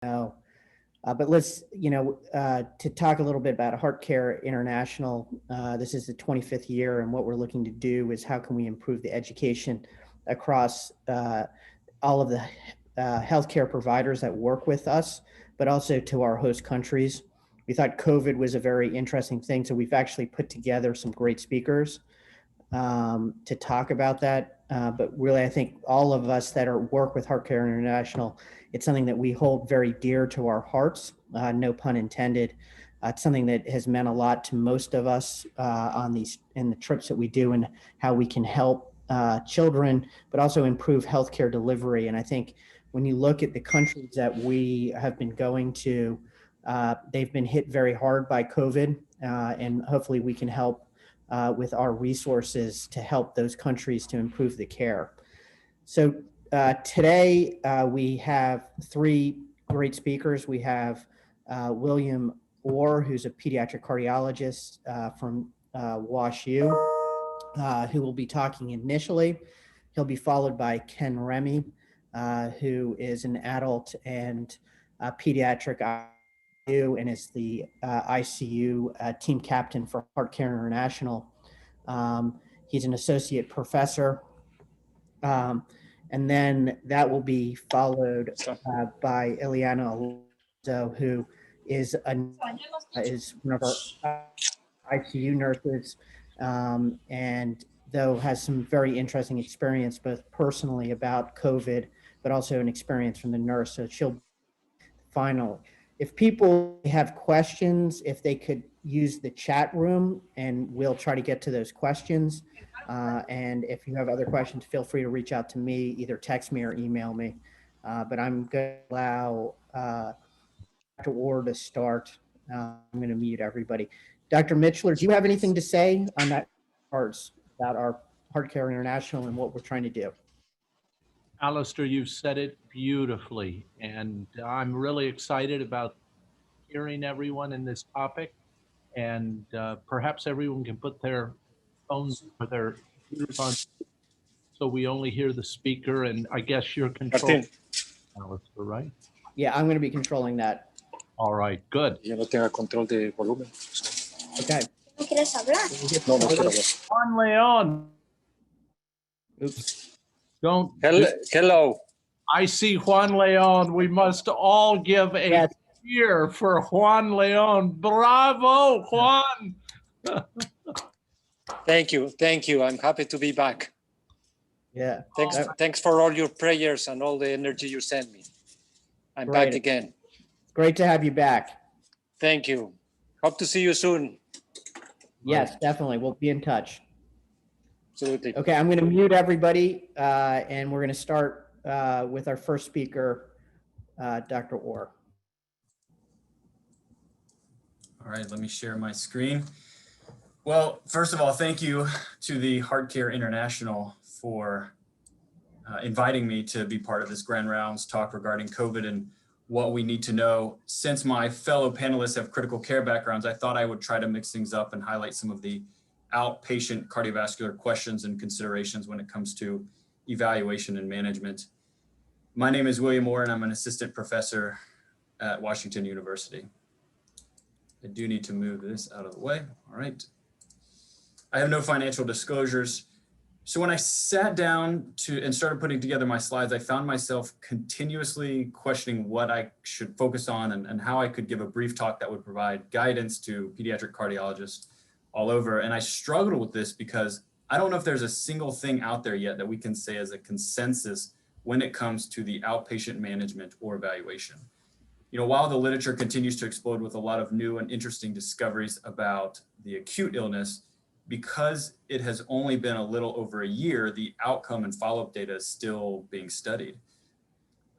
know. But let's, to talk a little bit about Heart Care International. This is the 25th year, and what we're looking to do is how can we improve the education across all of the healthcare providers that work with us, but also to our host countries. We thought COVID was a very interesting thing, so we've actually put together some great speakers to talk about that. But really, I think all of us that work with Heart Care International, it's something that we hold very dear to our hearts, no pun intended. It's something that has meant a lot to most of us in the trips that we do, and how we can help children, but also improve healthcare delivery. And I think when you look at the countries that we have been going to, they've been hit very hard by COVID, and hopefully we can help with our resources to help those countries to improve the care. So today we have three great speakers. We have William Orr, who's a pediatric cardiologist from WashU, who will be talking initially. He'll be followed by Ken Remy, who is an adult and pediatric ICU and is the ICU team captain for Heart Care International. He's an associate professor. And then that will be followed by Eliana, Alonso, who is one of our ICU nurses, and though has some very interesting experience, both personally about COVID, but also an experience from the nurse. So she'll final. If people have questions, if they could use the chat room, and we'll try to get to those questions. And if you have other questions, feel free to reach out to me, either text me or email me. But I'm going to allow Dr. Orr to start. I'm going to mute everybody. Dr. Mitchell, do you have anything to say on that parts about our Heart Care International and what we're trying to do? Alistair, you've said it beautifully, and I'm really excited about hearing everyone in this topic. And perhaps everyone can put their phones or their computers on, so we only hear the speaker. And I guess you're controlling, Alistair, right? Yeah, I'm going to be controlling that. All right, good. Yo no tenga control de volumen. Okay. ¿No quieres hablar? No, no quiero hablar. Juan Leon. Oops. Don't. Hello. I see Juan Leon. We must all give a cheer for Juan Leon. Bravo, Juan. Thank you. Thank you. I'm happy to be back. Yeah. Thanks for all your prayers and all the energy you sent me. I'm back again. Great to have you back. Thank you. Hope to see you soon. Yes, definitely. We'll be in touch. Absolutely. Okay, I'm going to mute everybody, and we're going to start with our first speaker, Dr. Orr. All right, let me share my screen. Well, first of all, thank you to the Heart Care International for inviting me to be part of this Grand Rounds talk regarding COVID and what we need to know. Since my fellow panelists have critical care backgrounds, I thought I would try to mix things up and highlight some of the outpatient cardiovascular questions and considerations when it comes to evaluation and management. My name is William Orr, and I'm an assistant professor at Washington University. I do need to move this out of the way. All right. I have no financial disclosures. So when I sat down and started putting together my slides, I found myself continuously questioning what I should focus on and how I could give a brief talk that would provide guidance to pediatric cardiologists all over. And I struggled with this because I don't know if there's a single thing out there yet that we can say as a consensus when it comes to the outpatient management or evaluation. You know, while the literature continues to explode with a lot of new and interesting discoveries about the acute illness, because it has only been a little over a year, the outcome and follow-up data is still being studied.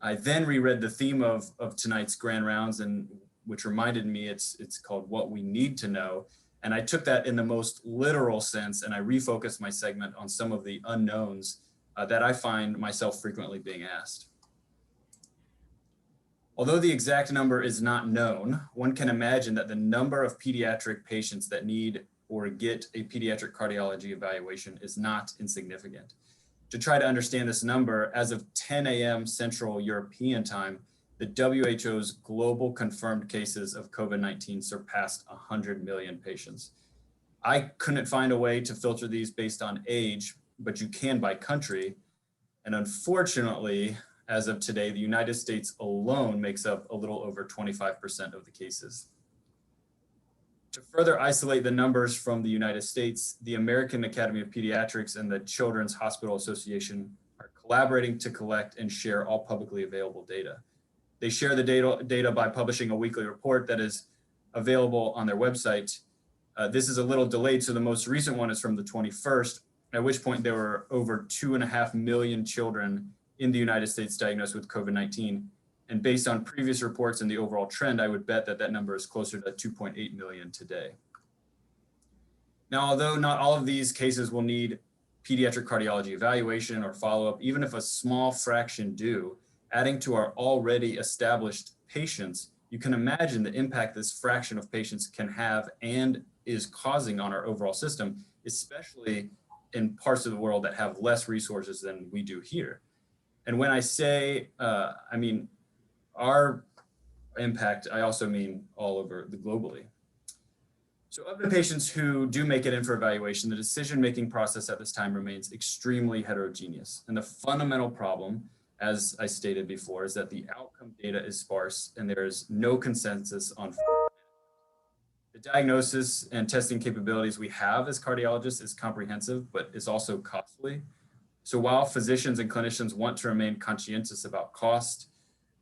I then reread the theme of tonight's Grand Rounds, and which reminded me it's called What We Need to Know. And I took that in the most literal sense, and I refocused my segment on some of the unknowns that I find myself frequently being asked. Although the exact number is not known, one can imagine that the number of pediatric patients that need or get a pediatric cardiology evaluation is not insignificant. To try to understand this number, as of 10 a.m. Central European time, the WHO's global confirmed cases of COVID-19 surpassed 100 million patients. I couldn't find a way to filter these based on age, but you can by country. And unfortunately, as of today, the United States alone makes up a little over 25% of the cases. To further isolate the numbers from the United States, the American Academy of Pediatrics and the Children's Hospital Association are collaborating to collect and share all publicly available data. They share the data by publishing a weekly report that is available on their website. This is a little delayed, so the most recent one is from the 21st, at which point there were over 2.5 million children in the United States diagnosed with COVID-19. And based on previous reports and the overall trend, I would bet that that number is closer to 2.8 million today. Now, although not all of these cases will need pediatric cardiology evaluation or follow-up, even if a small fraction do, adding to our already established patients, you can imagine the impact this fraction of patients can have and is causing on our overall system, especially in parts of the world that have less resources than we do here. And when I say, I mean, our impact, I also mean all over the globally. So of the patients who do make it in for evaluation, the decision-making process at this time remains extremely heterogeneous. And the fundamental problem, as I stated before, is that the outcome data is sparse and there is no consensus on the diagnosis and testing capabilities we have as cardiologists is comprehensive, but it's also costly. So while physicians and clinicians want to remain conscientious about cost,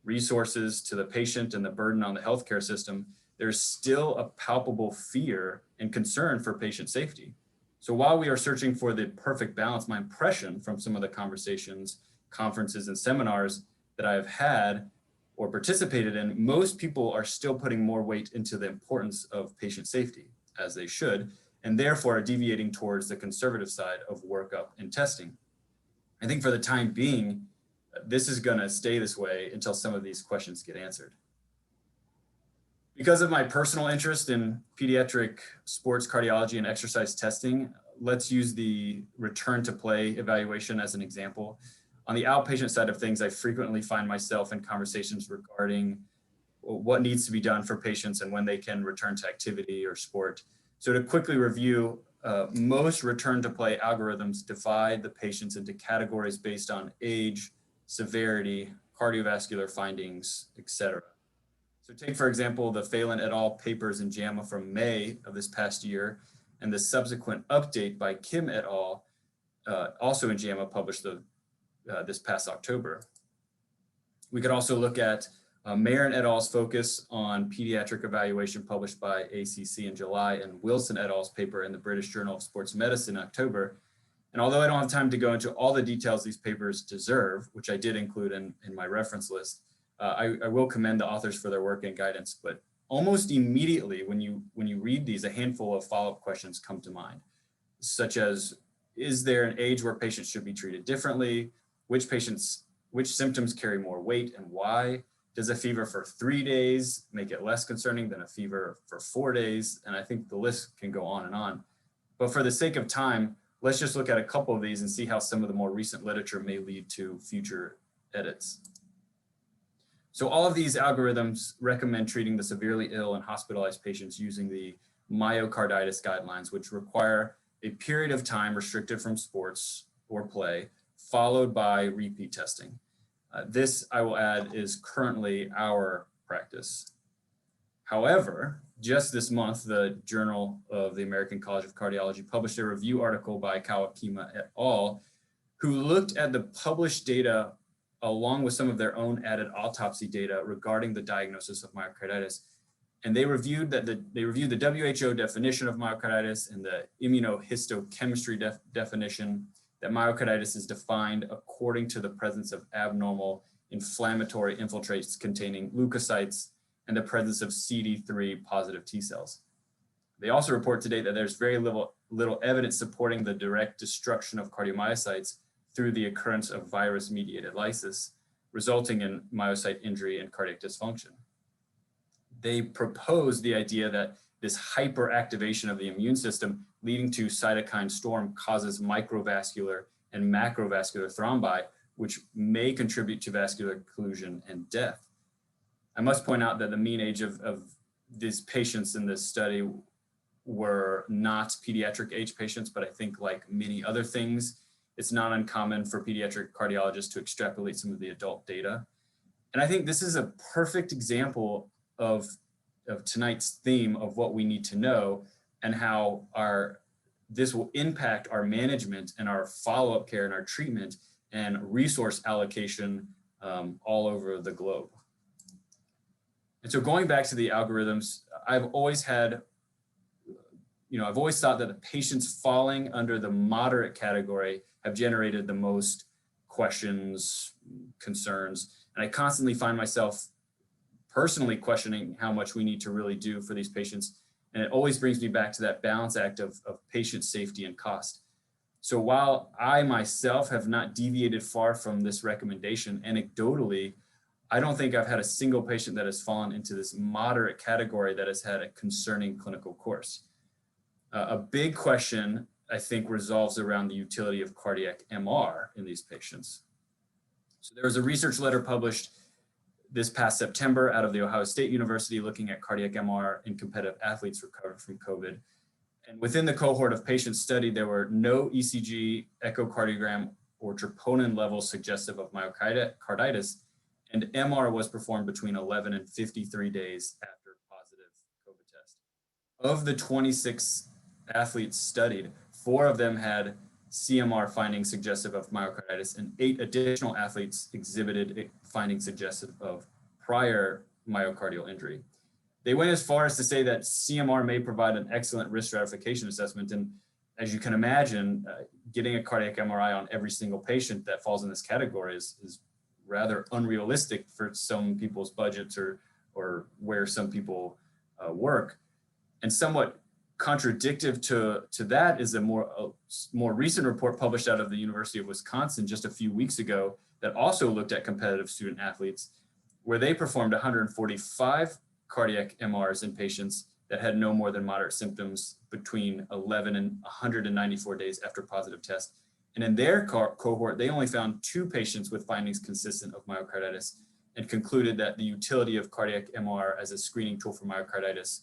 resources to the patient and the burden on the healthcare system, there's still a palpable fear and concern for patient safety. So while we are searching for the perfect balance, my impression from some of the conversations, conferences, and seminars that I have had or participated in, most people are still putting more weight into the importance of patient safety, as they should, and therefore are deviating towards the conservative side of workup and testing. I think for the time being, this is going to stay this way until some of these questions get answered. Because of my personal interest in pediatric sports cardiology and exercise testing, let's use the return to play evaluation as an example. On the outpatient side of things, I frequently find myself in conversations regarding what needs to be done for patients and when they can return to activity or sport. So to quickly review, most return to play algorithms divide the patients into categories based on age, severity, cardiovascular findings, etc. So take, for example, the Phelan et al. Papers in JAMA from May of this past year, and the subsequent update by Kim et al., also in JAMA, published this past October. We could also look at Marin et al.'s focus on pediatric evaluation published by ACC in July, and Wilson et al.'s paper in the British Journal of Sports Medicine in October. And although I don't have time to go into all the details these papers deserve, which I did include in my reference list, I will commend the authors for their work and guidance, but almost immediately when you read these, a handful of follow-up questions come to mind, such as, is there an age where patients should be treated differently? Which symptoms carry more weight and why? Does a fever for 3 days make it less concerning than a fever for 4 days? And I think the list can go on and on. But for the sake of time, let's just look at a couple of these and see how some of the more recent literature may lead to future edits. So all of these algorithms recommend treating the severely ill and hospitalized patients using the myocarditis guidelines, which require a period of time restricted from sports or play, followed by repeat testing. This, I will add, is currently our practice. However, just this month, the Journal of the American College of Cardiology published a review article by Kawakima et al., who looked at the published data along with some of their own added autopsy data regarding the diagnosis of myocarditis. And they reviewed the WHO definition of myocarditis and the immunohistochemistry definition, that myocarditis is defined according to the presence of abnormal inflammatory infiltrates containing leukocytes and the presence of CD3 positive T cells. They also report today that there's very little evidence supporting the direct destruction of cardiomyocytes through the occurrence of virus-mediated lysis, resulting in myocyte injury and cardiac dysfunction. They propose the idea that this hyperactivation of the immune system leading to cytokine storm causes microvascular and macrovascular thrombi, which may contribute to vascular occlusion and death. I must point out that the mean age of these patients in this study were not pediatric age patients, but I think like many other things, it's not uncommon for pediatric cardiologists to extrapolate some of the adult data. And I think this is a perfect example of tonight's theme of what we need to know and how this will impact our management and our follow-up care and our treatment and resource allocation all over the globe. And so going back to the algorithms, I've always thought that the patients falling under the moderate category have generated the most questions, concerns, and I constantly find myself personally questioning how much we need to really do for these patients. And it always brings me back to that balance act of patient safety and cost. So while I myself have not deviated far from this recommendation, anecdotally, I don't think I've had a single patient that has fallen into this moderate category that has had a concerning clinical course. A big question, I think, revolves around the utility of cardiac MR in these patients. So there was a research letter published this past September out of the Ohio State University looking at cardiac MR in competitive athletes recovered from COVID. And within the cohort of patients studied, there were no ECG, echocardiogram, or troponin levels suggestive of myocarditis, and MR was performed between 11 and 53 days after positive COVID test. Of the 26 athletes studied, 4 of them had CMR findings suggestive of myocarditis, and 8 additional athletes exhibited findings suggestive of prior myocardial injury. They went as far as to say that CMR may provide an excellent risk stratification assessment. And as you can imagine, getting a cardiac MRI on every single patient that falls in this category is rather unrealistic for some people's budgets or where some people work. And somewhat contradictive to that is a more recent report published out of the University of Wisconsin just a few weeks ago that also looked at competitive student athletes, where they performed 145 cardiac MRs in patients that had no more than moderate symptoms between 11 and 194 days after positive test. And in their cohort, they only found 2 patients with findings consistent of myocarditis and concluded that the utility of cardiac MR as a screening tool for myocarditis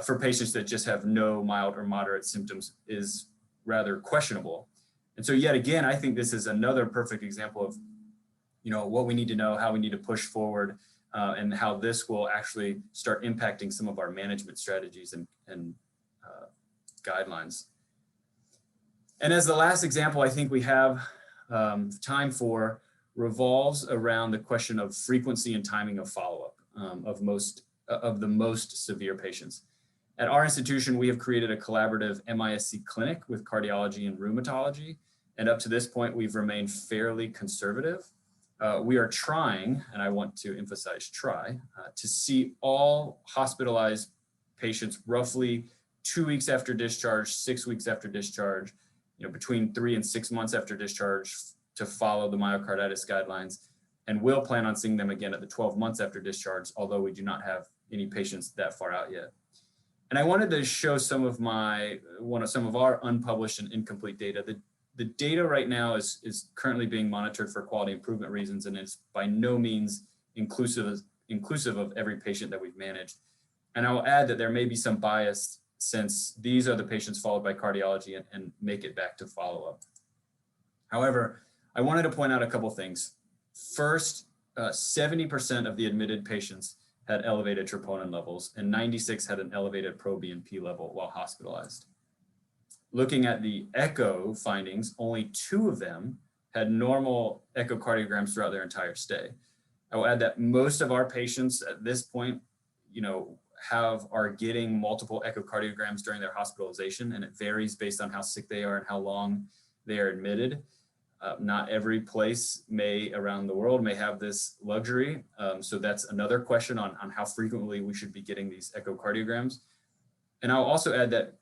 for patients that just have no mild or moderate symptoms is rather questionable. And so yet again, I think this is another perfect example of, what we need to know, how we need to push forward, and how this will actually start impacting some of our management strategies and guidelines. And as the last example I think we have time for revolves around the question of frequency and timing of follow-up of the most severe patients. At our institution, we have created a collaborative MISC clinic with cardiology and rheumatology. And up to this point, we've remained fairly conservative. We are trying, and I want to emphasize try, to see all hospitalized patients roughly 2 weeks after discharge, 6 weeks after discharge, between 3 and 6 months after discharge to follow the myocarditis guidelines. And we'll plan on seeing them again at the 12 months after discharge, although we do not have any patients that far out yet. And I wanted to show some of our unpublished and incomplete data. The data right now is currently being monitored for quality improvement reasons, and it's by no means inclusive of every patient that we've managed. And I will add that there may be some bias since these are the patients followed by cardiology and make it back to follow-up. However, I wanted to point out a couple things. First, 70% of the admitted patients had elevated troponin levels, and 96 had an elevated proBNP level while hospitalized. Looking at the echo findings, only 2 of them had normal echocardiograms throughout their entire stay. I will add that most of our patients at this point, are getting multiple echocardiograms during their hospitalization, and it varies based on how sick they are and how long they are admitted. Not every place around the world may have this luxury. So that's another question on how frequently we should be getting these echocardiograms. And I'll also add that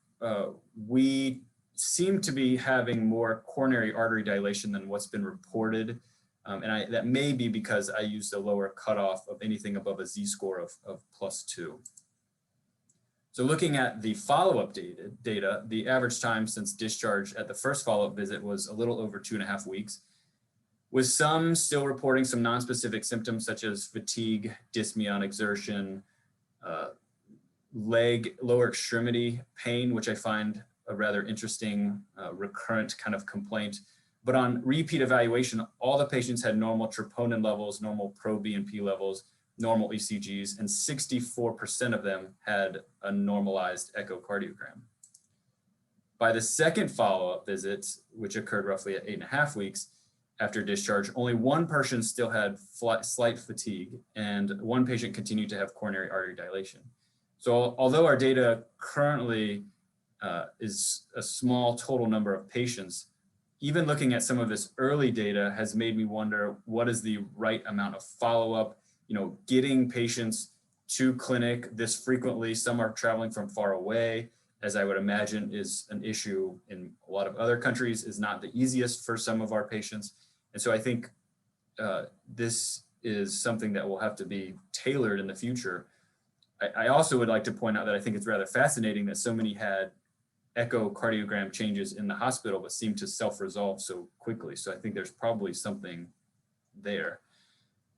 we seem to be having more coronary artery dilation than what's been reported. That may be because I used a lower cutoff of anything above a Z-score of +2. So looking at the follow-up data, the average time since discharge at the first follow-up visit was a little over 2.5 weeks, with some still reporting some nonspecific symptoms such as fatigue, dyspnea on exertion, leg, lower extremity pain, which I find a rather interesting recurrent kind of complaint. But on repeat evaluation, all the patients had normal troponin levels, normal pro-BNP levels, normal ECGs, and 64% of them had a normalized echocardiogram. By the second follow-up visit, which occurred roughly at 8.5 weeks after discharge, only one person still had slight fatigue, and one patient continued to have coronary artery dilation. So although our data currently is a small total number of patients, even looking at some of this early data has made me wonder what is the right amount of follow-up, getting patients to clinic this frequently. Some are traveling from far away, as I would imagine is an issue in a lot of other countries, is not the easiest for some of our patients. And so I think this is something that will have to be tailored in the future. I also would like to point out that I think it's rather fascinating that so many had echocardiogram changes in the hospital, but seem to self-resolve so quickly. So I think there's probably something there.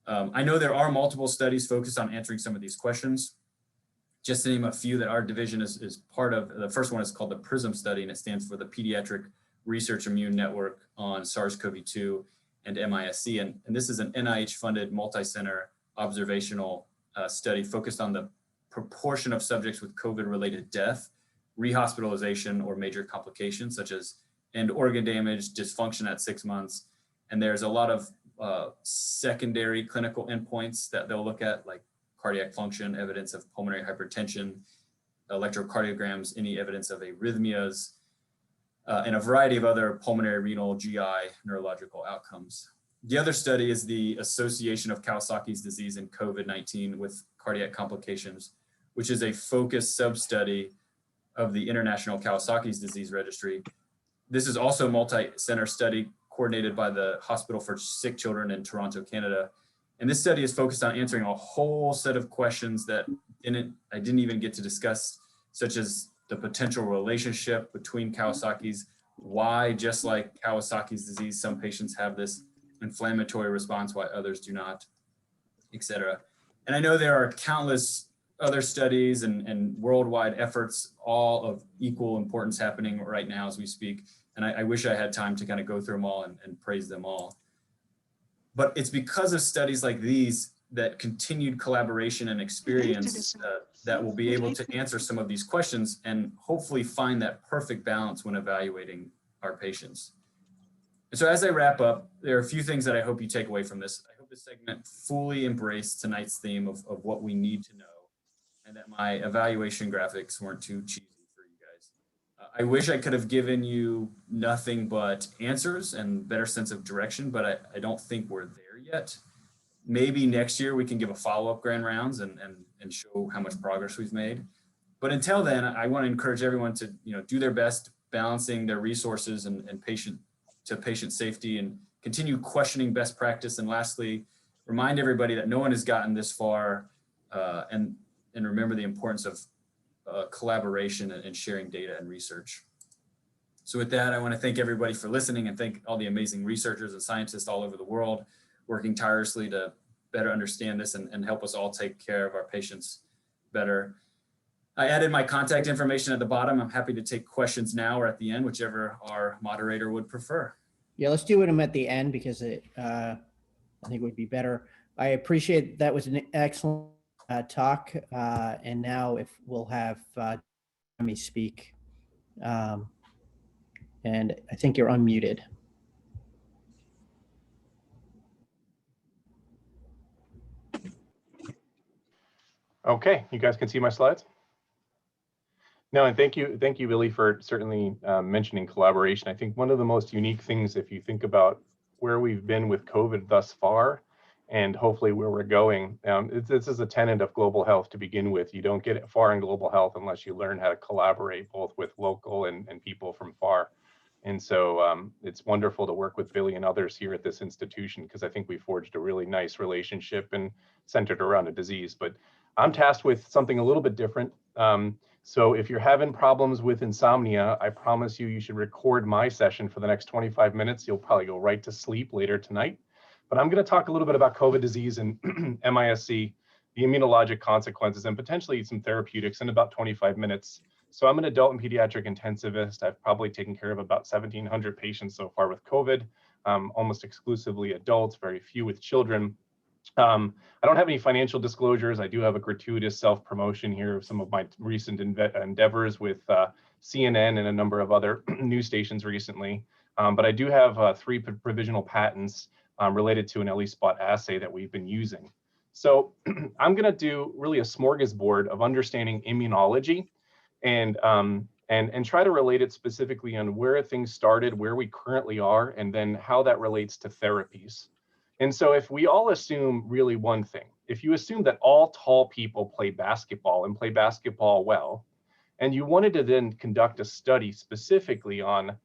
I know there are multiple studies focused on answering some of these questions. Just to name a few that our division is part of, the first one is called the PRISM study, and it stands for the Pediatric Research Immune Network on SARS-CoV-2 and MISC. And this is an NIH-funded multi-center observational study focused on the proportion of subjects with COVID-related death, rehospitalization, or major complications such as end organ damage, dysfunction at 6 months. And there's a lot of secondary clinical endpoints that they'll look at, like cardiac function, evidence of pulmonary hypertension, electrocardiograms, any evidence of arrhythmias, and a variety of other pulmonary, renal, GI, neurological outcomes. The other study is the Association of Kawasaki's Disease and COVID-19 with Cardiac Complications, which is a focused sub-study of the International Kawasaki's Disease Registry. This is also a multi-center study coordinated by the Hospital for Sick Children in Toronto, Canada. And this study is focused on answering a whole set of questions that I didn't even get to discuss, such as the potential relationship between Kawasaki's, why, just like Kawasaki's disease, some patients have this inflammatory response, why others do not, et cetera. And I know there are countless other studies and worldwide efforts, all of equal importance happening right now as we speak. And I wish I had time to kind of go through them all and praise them all. But it's because of studies like these that continued collaboration and experience that will be able to answer some of these questions and hopefully find that perfect balance when evaluating our patients. And so as I wrap up, there are a few things that I hope you take away from this. I hope this segment fully embraced tonight's theme of what we need to know, and that my evaluation graphics weren't too cheesy for you guys. I wish I could have given you nothing but answers and better sense of direction, but I don't think we're there yet. Maybe next year we can give a follow-up grand rounds and show how much progress we've made. But until then, I want to encourage everyone to do their best balancing their resources and patient safety, and continue questioning best practice. And lastly, remind everybody that no one has gotten this far, and remember the importance of collaboration and sharing data and research. So with that, I want to thank everybody for listening and thank all the amazing researchers and scientists all over the world working tirelessly to better understand this and help us all take care of our patients better. I added my contact information at the bottom. I'm happy to take questions now or at the end, whichever our moderator would prefer. Yeah, let's do them at the end because I think it would be better. I appreciate that was an excellent talk. And now if we'll have Remy speak. And I think you're unmuted. Okay, you guys can see my slides? No, and thank you, Billy, for certainly mentioning collaboration. I think one of the most unique things, if you think about where we've been with COVID thus far, and hopefully where we're going, this is a tenet of global health to begin with. You don't get far in global health unless you learn how to collaborate both with local and people from far. And so it's wonderful to work with Billy and others here at this institution, because I think we forged a really nice relationship and centered around a disease. But I'm tasked with something a little bit different. So if you're having problems with insomnia, I promise you should record my session for the next 25 minutes. You'll probably go right to sleep later tonight. But I'm going to talk a little bit about COVID disease and MISC, the immunologic consequences, and potentially some therapeutics in about 25 minutes. So I'm an adult and pediatric intensivist. I've probably taken care of about 1,700 patients so far with COVID, almost exclusively adults, very few with children. I don't have any financial disclosures. I do have a gratuitous self-promotion here of some of my recent endeavors with CNN and a number of other news stations recently. But I do have 3 provisional patents related to an ELISpot assay that we've been using. So I'm going to do really a smorgasbord of understanding immunology and try to relate it specifically on where things started, where we currently are, and then how that relates to therapies. And so if we all assume really one thing, if you assume that all tall people play basketball and play basketball well, and you wanted to then conduct a study specifically on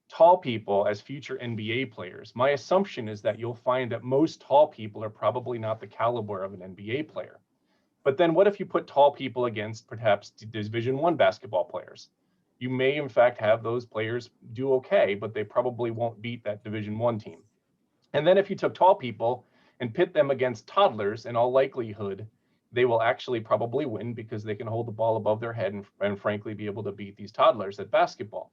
tall people as future NBA players, my assumption is that you'll find that most tall people are probably not the caliber of an NBA player. But then what if you put tall people against perhaps Division I basketball players? You may in fact have those players do okay, but they probably won't beat that Division I team. And then if you took tall people and pit them against toddlers, in all likelihood, they will actually probably win because they can hold the ball above their head and frankly be able to beat these toddlers at basketball.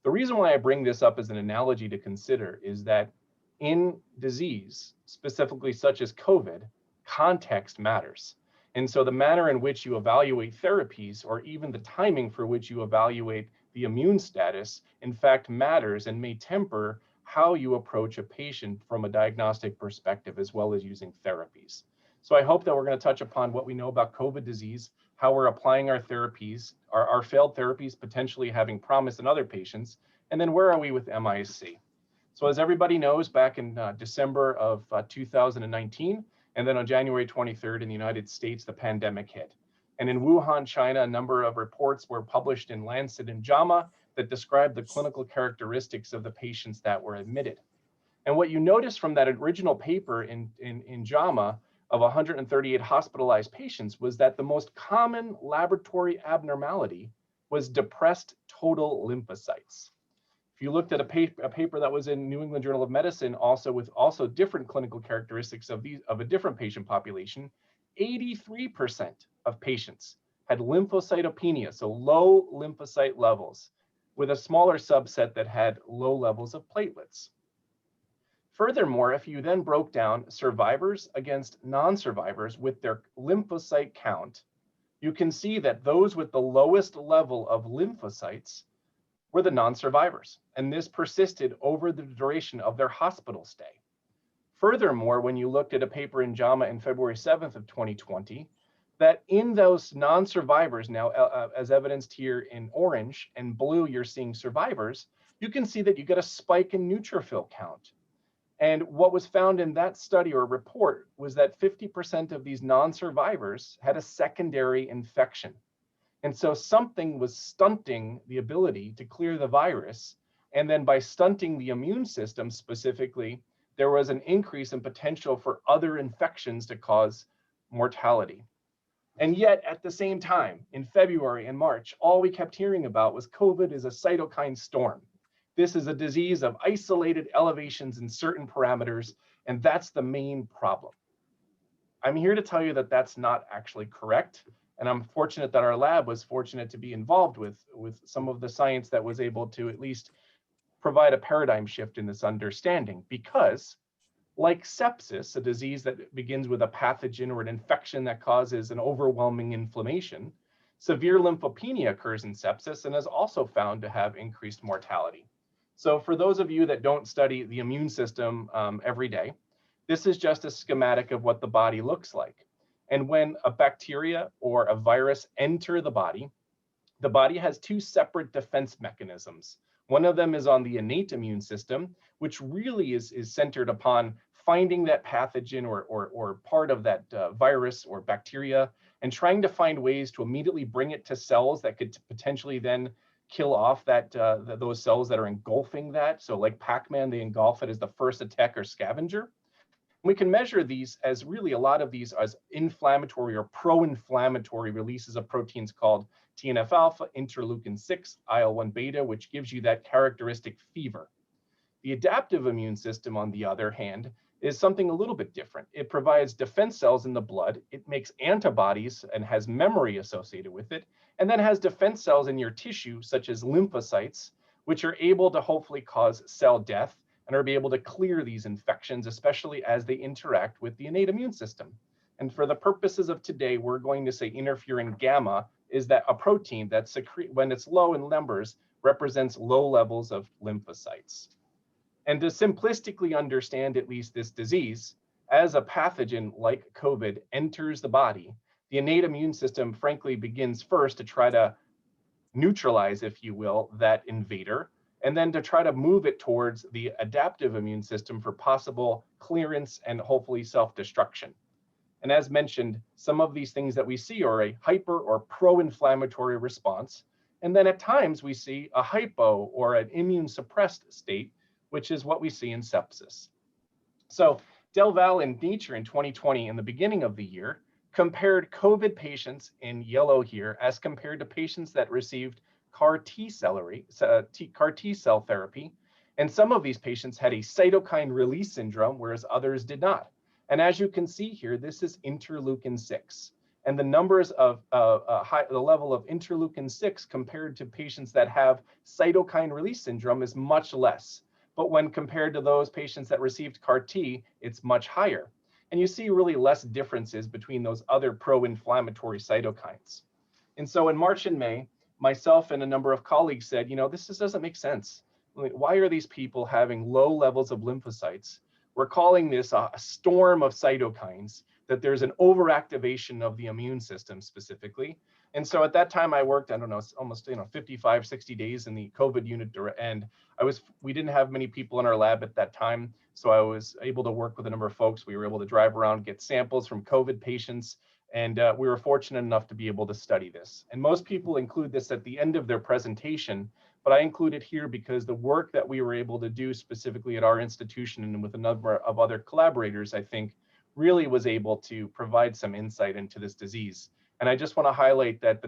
The reason why I bring this up as an analogy to consider is that in disease, specifically such as COVID, context matters. And so the manner in which you evaluate therapies, or even the timing for which you evaluate the immune status, in fact matters and may temper how you approach a patient from a diagnostic perspective, as well as using therapies. So I hope that we're going to touch upon what we know about COVID disease, how we're applying our therapies, our failed therapies potentially having promise in other patients, and then where are we with MISC? So as everybody knows, back in December of 2019, and then on January 23rd in the United States, the pandemic hit. And in Wuhan, China, a number of reports were published in Lancet and JAMA that described the clinical characteristics of the patients that were admitted. And what you notice from that original paper in JAMA of 138 hospitalized patients was that the most common laboratory abnormality was depressed total lymphocytes. If you looked at a paper that was in New England Journal of Medicine, also with different clinical characteristics of a different patient population, 83% of patients had lymphocytopenia, so low lymphocyte levels, with a smaller subset that had low levels of platelets. Furthermore, if you then broke down survivors against non-survivors with their lymphocyte count, you can see that those with the lowest level of lymphocytes were the non-survivors, and this persisted over the duration of their hospital stay. Furthermore, when you looked at a paper in JAMA in February 7th of 2020, that in those non-survivors, now as evidenced here in orange and blue, you're seeing survivors, you can see that you get a spike in neutrophil count. And what was found in that study or report was that 50% of these non-survivors had a secondary infection. And so something was stunting the ability to clear the virus. And then by stunting the immune system specifically, there was an increase in potential for other infections to cause mortality. And yet at the same time, in February and March, all we kept hearing about was COVID is a cytokine storm. This is a disease of isolated elevations in certain parameters, and that's the main problem. I'm here to tell you that that's not actually correct. And I'm fortunate that our lab was fortunate to be involved with some of the science that was able to at least provide a paradigm shift in this understanding, because like sepsis, a disease that begins with a pathogen or an infection that causes an overwhelming inflammation, severe lymphopenia occurs in sepsis and is also found to have increased mortality. So for those of you that don't study the immune system every day, this is just a schematic of what the body looks like. And when a bacteria or a virus enter the body has 2 separate defense mechanisms. One of them is on the innate immune system, which really is centered upon finding that pathogen or part of that virus or bacteria and trying to find ways to immediately bring it to cells that could potentially then kill off those cells that are engulfing that. So like Pac-Man, they engulf it as the first attack or scavenger. We can measure these as really a lot of these as inflammatory or pro-inflammatory releases of proteins called TNF-alpha, interleukin-6, IL-1 beta, which gives you that characteristic fever. The adaptive immune system, on the other hand, is something a little bit different. It provides defense cells in the blood. It makes antibodies and has memory associated with it, and then has defense cells in your tissue, such as lymphocytes, which are able to hopefully cause cell death and are able to clear these infections, especially as they interact with the innate immune system. And for the purposes of today, we're going to say interferon gamma is that a protein that when it's low in numbers, represents low levels of lymphocytes. And to simplistically understand at least this disease, as a pathogen like COVID enters the body, the innate immune system frankly begins first to try to neutralize, if you will, that invader, and then to try to move it towards the adaptive immune system for possible clearance and hopefully self-destruction. And as mentioned, some of these things that we see are a hyper or pro-inflammatory response. And then at times we see a hypo or an immune suppressed state, which is what we see in sepsis. So Del Valle in Nature in 2020, in the beginning of the year, compared COVID patients in yellow here as compared to patients that received CAR T cell therapy. And some of these patients had a cytokine release syndrome, whereas others did not. And as you can see here, this is interleukin-6. And the numbers of the level of interleukin-6 compared to patients that have cytokine release syndrome is much less. But when compared to those patients that received CAR T, it's much higher. And you see really less differences between those other pro-inflammatory cytokines. And so in March and May, myself and a number of colleagues said, you know, this just doesn't make sense. Why are these people having low levels of lymphocytes? We're calling this a storm of cytokines, that there's an overactivation of the immune system specifically. And so at that time I worked, I don't know, almost 55, 60 days in the COVID unit, and we didn't have many people in our lab at that time. So I was able to work with a number of folks. We were able to drive around, get samples from COVID patients, and we were fortunate enough to be able to study this. And most people include this at the end of their presentation, but I include it here because the work that we were able to do specifically at our institution and with a number of other collaborators, I think, really was able to provide some insight into this disease. And I just want to highlight that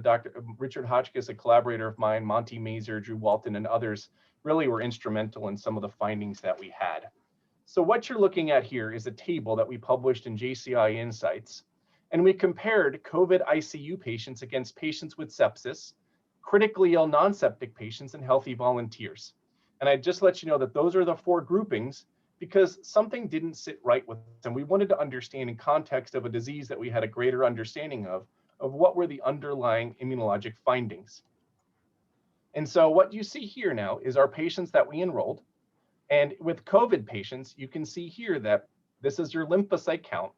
Richard Hotchkiss, a collaborator of mine, Monty Mazur, Drew Walton, and others really were instrumental in some of the findings that we had. So what you're looking at here is a table that we published in JCI Insights. And we compared COVID ICU patients against patients with sepsis, critically ill non-septic patients, and healthy volunteers. And I just let you know that those are the four groupings because something didn't sit right with us. And we wanted to understand in context of a disease that we had a greater understanding of what were the underlying immunologic findings. And so what you see here now is our patients that we enrolled. And with COVID patients, you can see here that this is your lymphocyte count.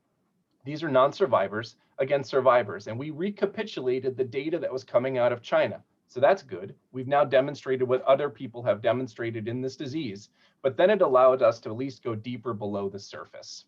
These are non-survivors against survivors. And we recapitulated the data that was coming out of China. So that's good. We've now demonstrated what other people have demonstrated in this disease, but then it allowed us to at least go deeper below the surface.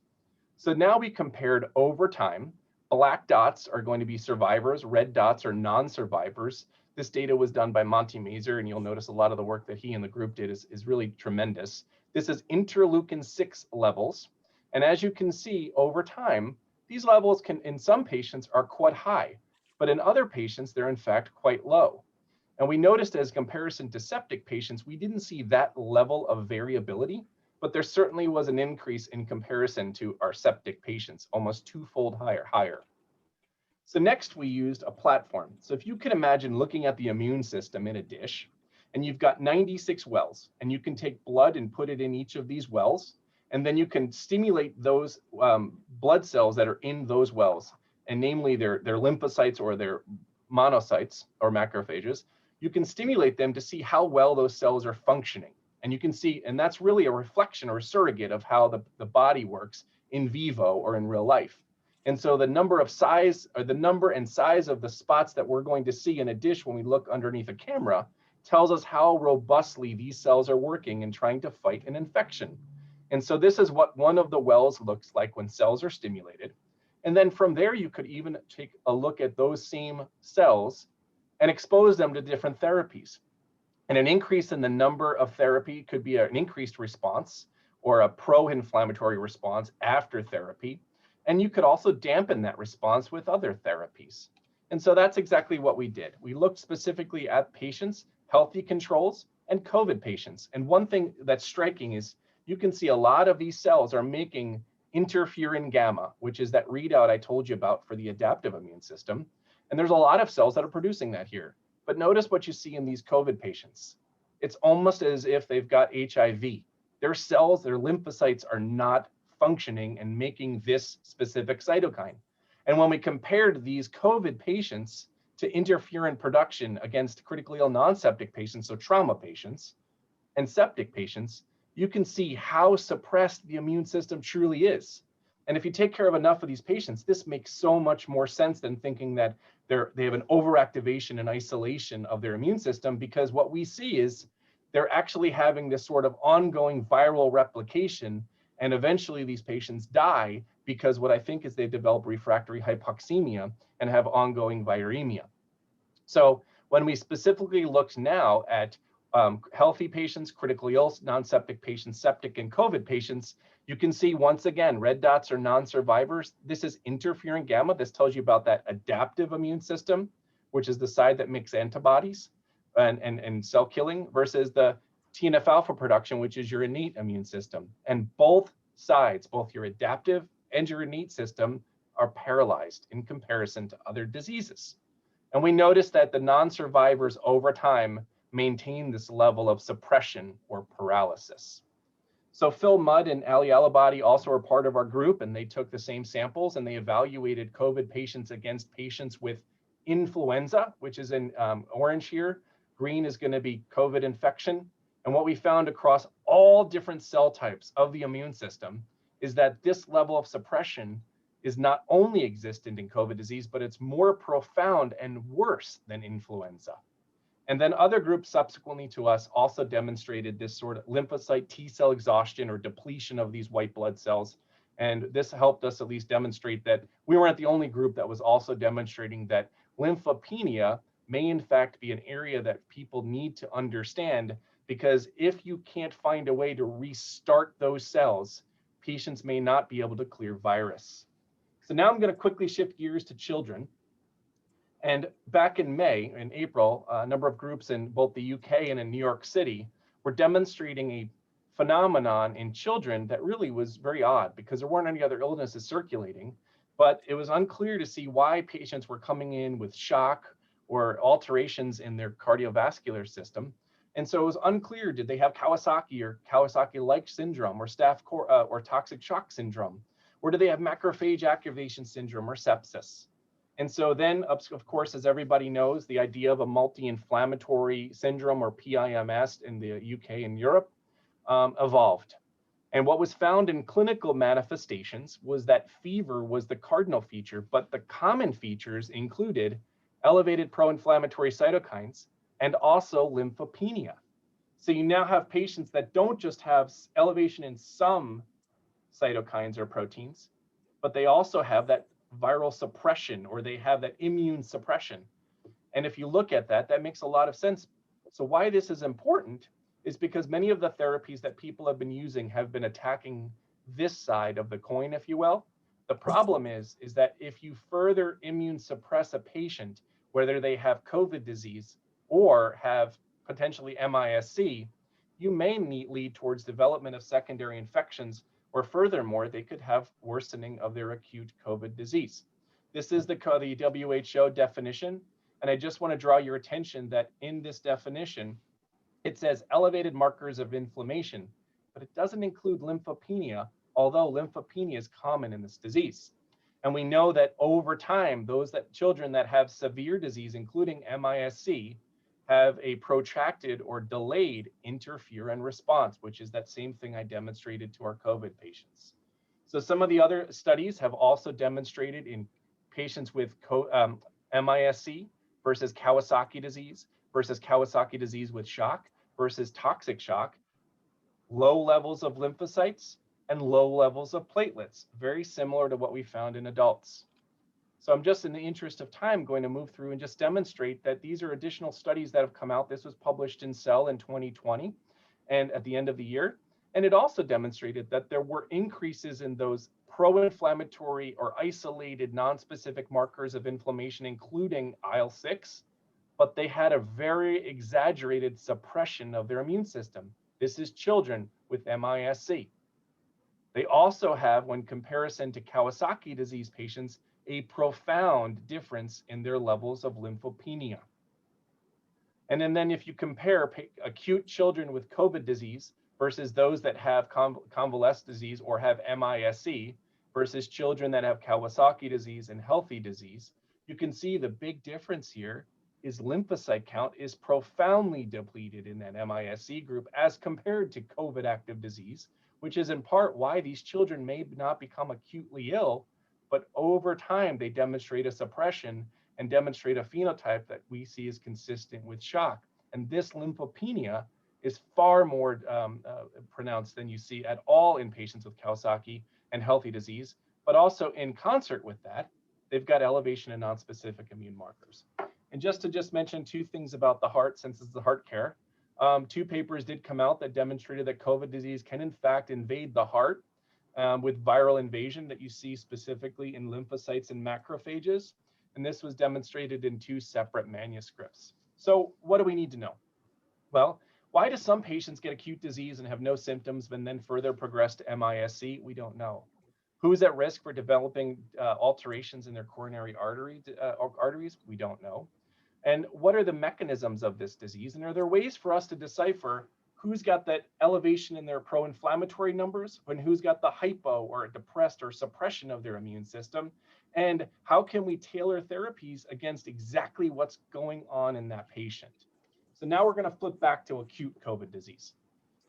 So now we compared over time. Black dots are going to be survivors, red dots are non-survivors. This data was done by Monty Mazur, and you'll notice a lot of the work that he and the group did is really tremendous. This is interleukin-6 levels. And as you can see over time, these levels in some patients are quite high, but in other patients, they're in fact quite low. And we noticed as comparison to septic patients, we didn't see that level of variability, but there certainly was an increase in comparison to our septic patients, almost twofold higher. So next we used a platform. So if you can imagine looking at the immune system in a dish, and you've got 96 wells, and you can take blood and put it in each of these wells, and then you can stimulate those blood cells that are in those wells, and namely their lymphocytes or their monocytes or macrophages. You can stimulate them to see how well those cells are functioning. And you can see, and that's really a reflection or a surrogate of how the body works in vivo or in real life. And so the number and size of the spots that we're going to see in a dish when we look underneath a camera tells us how robustly these cells are working and trying to fight an infection. And so this is what one of the wells looks like when cells are stimulated. And then from there, you could even take a look at those same cells and expose them to different therapies. And an increase in the number of therapy could be an increased response or a pro-inflammatory response after therapy. And you could also dampen that response with other therapies. And so that's exactly what we did. We looked specifically at patients, healthy controls, and COVID patients. And one thing that's striking is you can see a lot of these cells are making interferon gamma, which is that readout I told you about for the adaptive immune system. And there's a lot of cells that are producing that here. But notice what you see in these COVID patients. It's almost as if they've got HIV. Their cells, their lymphocytes are not functioning and making this specific cytokine. And when we compared these COVID patients to interferon production against critically ill non-septic patients, so trauma patients and septic patients, you can see how suppressed the immune system truly is. And if you take care of enough of these patients, this makes so much more sense than thinking that they have an overactivation and isolation of their immune system, because what we see is they're actually having this sort of ongoing viral replication, and eventually these patients die because what I think is they've developed refractory hypoxemia and have ongoing viremia. So when we specifically looked now at healthy patients, critically ill, non-septic patients, septic, and COVID patients, you can see once again, red dots are non-survivors. This is interferon gamma. This tells you about that adaptive immune system, which is the side that makes antibodies and cell killing, versus the TNF alpha production, which is your innate immune system. And both sides, both your adaptive and your innate system, are paralyzed in comparison to other diseases. And we noticed that the non-survivors over time maintain this level of suppression or paralysis. So Phil Mudd and Ali Alabadi also are part of our group, and they took the same samples and they evaluated COVID patients against patients with influenza, which is in orange here. Green is going to be COVID infection. And what we found across all different cell types of the immune system is that this level of suppression is not only existent in COVID disease, but it's more profound and worse than influenza. And then other groups subsequently to us also demonstrated this sort of lymphocyte T cell exhaustion or depletion of these white blood cells. And this helped us at least demonstrate that we weren't the only group that was also demonstrating that lymphopenia may in fact be an area that people need to understand, because if you can't find a way to restart those cells, patients may not be able to clear virus. So now I'm going to quickly shift gears to children. And back in May and April, a number of groups in both the UK and in New York City were demonstrating a phenomenon in children that really was very odd, because there weren't any other illnesses circulating, but it was unclear to see why patients were coming in with shock or alterations in their cardiovascular system. And so it was unclear, did they have Kawasaki or Kawasaki-like syndrome or or toxic shock syndrome? Or do they have macrophage activation syndrome or sepsis? And so then, of course, as everybody knows, the idea of a multi-inflammatory syndrome or PIMS in the UK and Europe evolved. And what was found in clinical manifestations was that fever was the cardinal feature, but the common features included elevated pro-inflammatory cytokines and also lymphopenia. So you now have patients that don't just have elevation in some cytokines or proteins, but they also have that viral suppression, or they have that immune suppression. And if you look at that, that makes a lot of sense. So why this is important is because many of the therapies that people have been using have been attacking this side of the coin, if you will. The problem is that if you further immune suppress a patient, whether they have COVID disease or have potentially MIS-C, you may lead towards development of secondary infections, or furthermore, they could have worsening of their acute COVID disease. This is the WHO definition. And I just want to draw your attention that in this definition, it says elevated markers of inflammation, but it doesn't include lymphopenia, although lymphopenia is common in this disease. And we know that over time, children that have severe disease, including MIS-C, have a protracted or delayed interferon response, which is that same thing I demonstrated to our COVID patients. So some of the other studies have also demonstrated in patients with MIS-C versus Kawasaki disease with shock versus toxic shock, low levels of lymphocytes and low levels of platelets, very similar to what we found in adults. So I'm just, in the interest of time, going to move through and just demonstrate that these are additional studies that have come out. This was published in Cell in 2020 and at the end of the year. And it also demonstrated that there were increases in those pro-inflammatory or isolated non-specific markers of inflammation, including IL-6, but they had a very exaggerated suppression of their immune system. This is children with MIS-C. They also have, when comparison to Kawasaki disease patients, a profound difference in their levels of lymphopenia. And then if you compare acute children with COVID disease versus those that have convalescent disease or have MISC versus children that have Kawasaki disease and healthy disease, you can see the big difference here is lymphocyte count is profoundly depleted in that MISC group as compared to COVID active disease, which is in part why these children may not become acutely ill, but over time they demonstrate a suppression and demonstrate a phenotype that we see is consistent with shock. And this lymphopenia is far more pronounced than you see at all in patients with Kawasaki and healthy disease, but also in concert with that, they've got elevation in nonspecific immune markers. And just to mention two things about the heart, since it's the heart care, two papers did come out that demonstrated that COVID disease can in fact invade the heart with viral invasion that you see specifically in lymphocytes and macrophages. And this was demonstrated in two separate manuscripts. So what do we need to know? Well, why do some patients get acute disease and have no symptoms and then further progress to MISC? We don't know. Who's at risk for developing alterations in their coronary arteries? We don't know. And what are the mechanisms of this disease? And are there ways for us to decipher who's got that elevation in their pro-inflammatory numbers and who's got the hypo or depressed or suppression of their immune system? And how can we tailor therapies against exactly what's going on in that patient? So now we're going to flip back to acute COVID disease.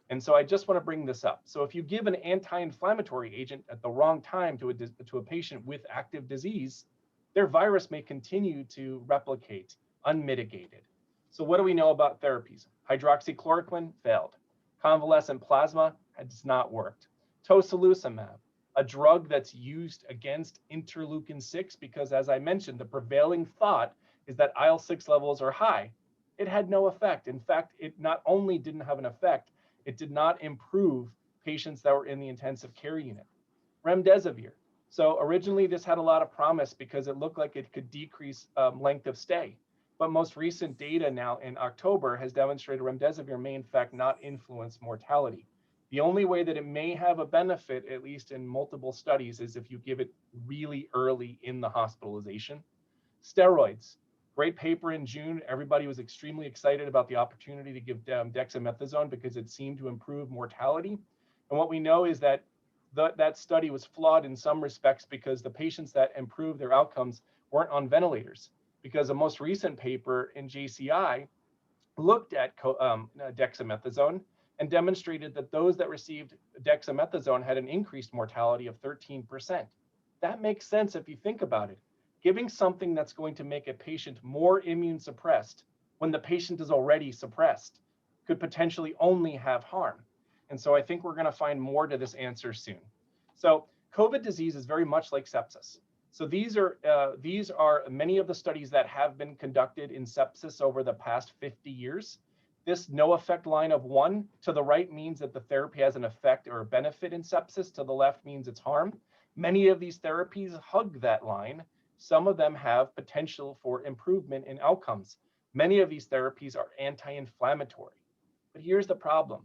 And so I just want to bring this up. So if you give an anti-inflammatory agent at the wrong time to a patient with active disease, their virus may continue to replicate unmitigated. So what do we know about therapies? Hydroxychloroquine failed. Convalescent plasma has not worked. Tocilizumab, a drug that's used against interleukin-6 because, as I mentioned, the prevailing thought is that IL-6 levels are high. It had no effect. In fact, it not only didn't have an effect, it did not improve patients that were in the intensive care unit. Remdesivir. So originally this had a lot of promise because it looked like it could decrease length of stay. But most recent data now in October has demonstrated remdesivir may in fact not influence mortality. The only way that it may have a benefit, at least in multiple studies, is if you give it really early in the hospitalization. Steroids. Great paper in June. Everybody was extremely excited about the opportunity to give dexamethasone because it seemed to improve mortality. And what we know is that that study was flawed in some respects because the patients that improved their outcomes weren't on ventilators. Because a most recent paper in JCI looked at dexamethasone and demonstrated that those that received dexamethasone had an increased mortality of 13%. That makes sense if you think about it. Giving something that's going to make a patient more immune suppressed when the patient is already suppressed could potentially only have harm. And so I think we're going to find more to this answer soon. So COVID disease is very much like sepsis. So these are many of the studies that have been conducted in sepsis over the past 50 years. This no effect line of 1 to the right means that the therapy has an effect or a benefit in sepsis. To the left means it's harm. Many of these therapies hug that line. Some of them have potential for improvement in outcomes. Many of these therapies are anti-inflammatory. But here's the problem.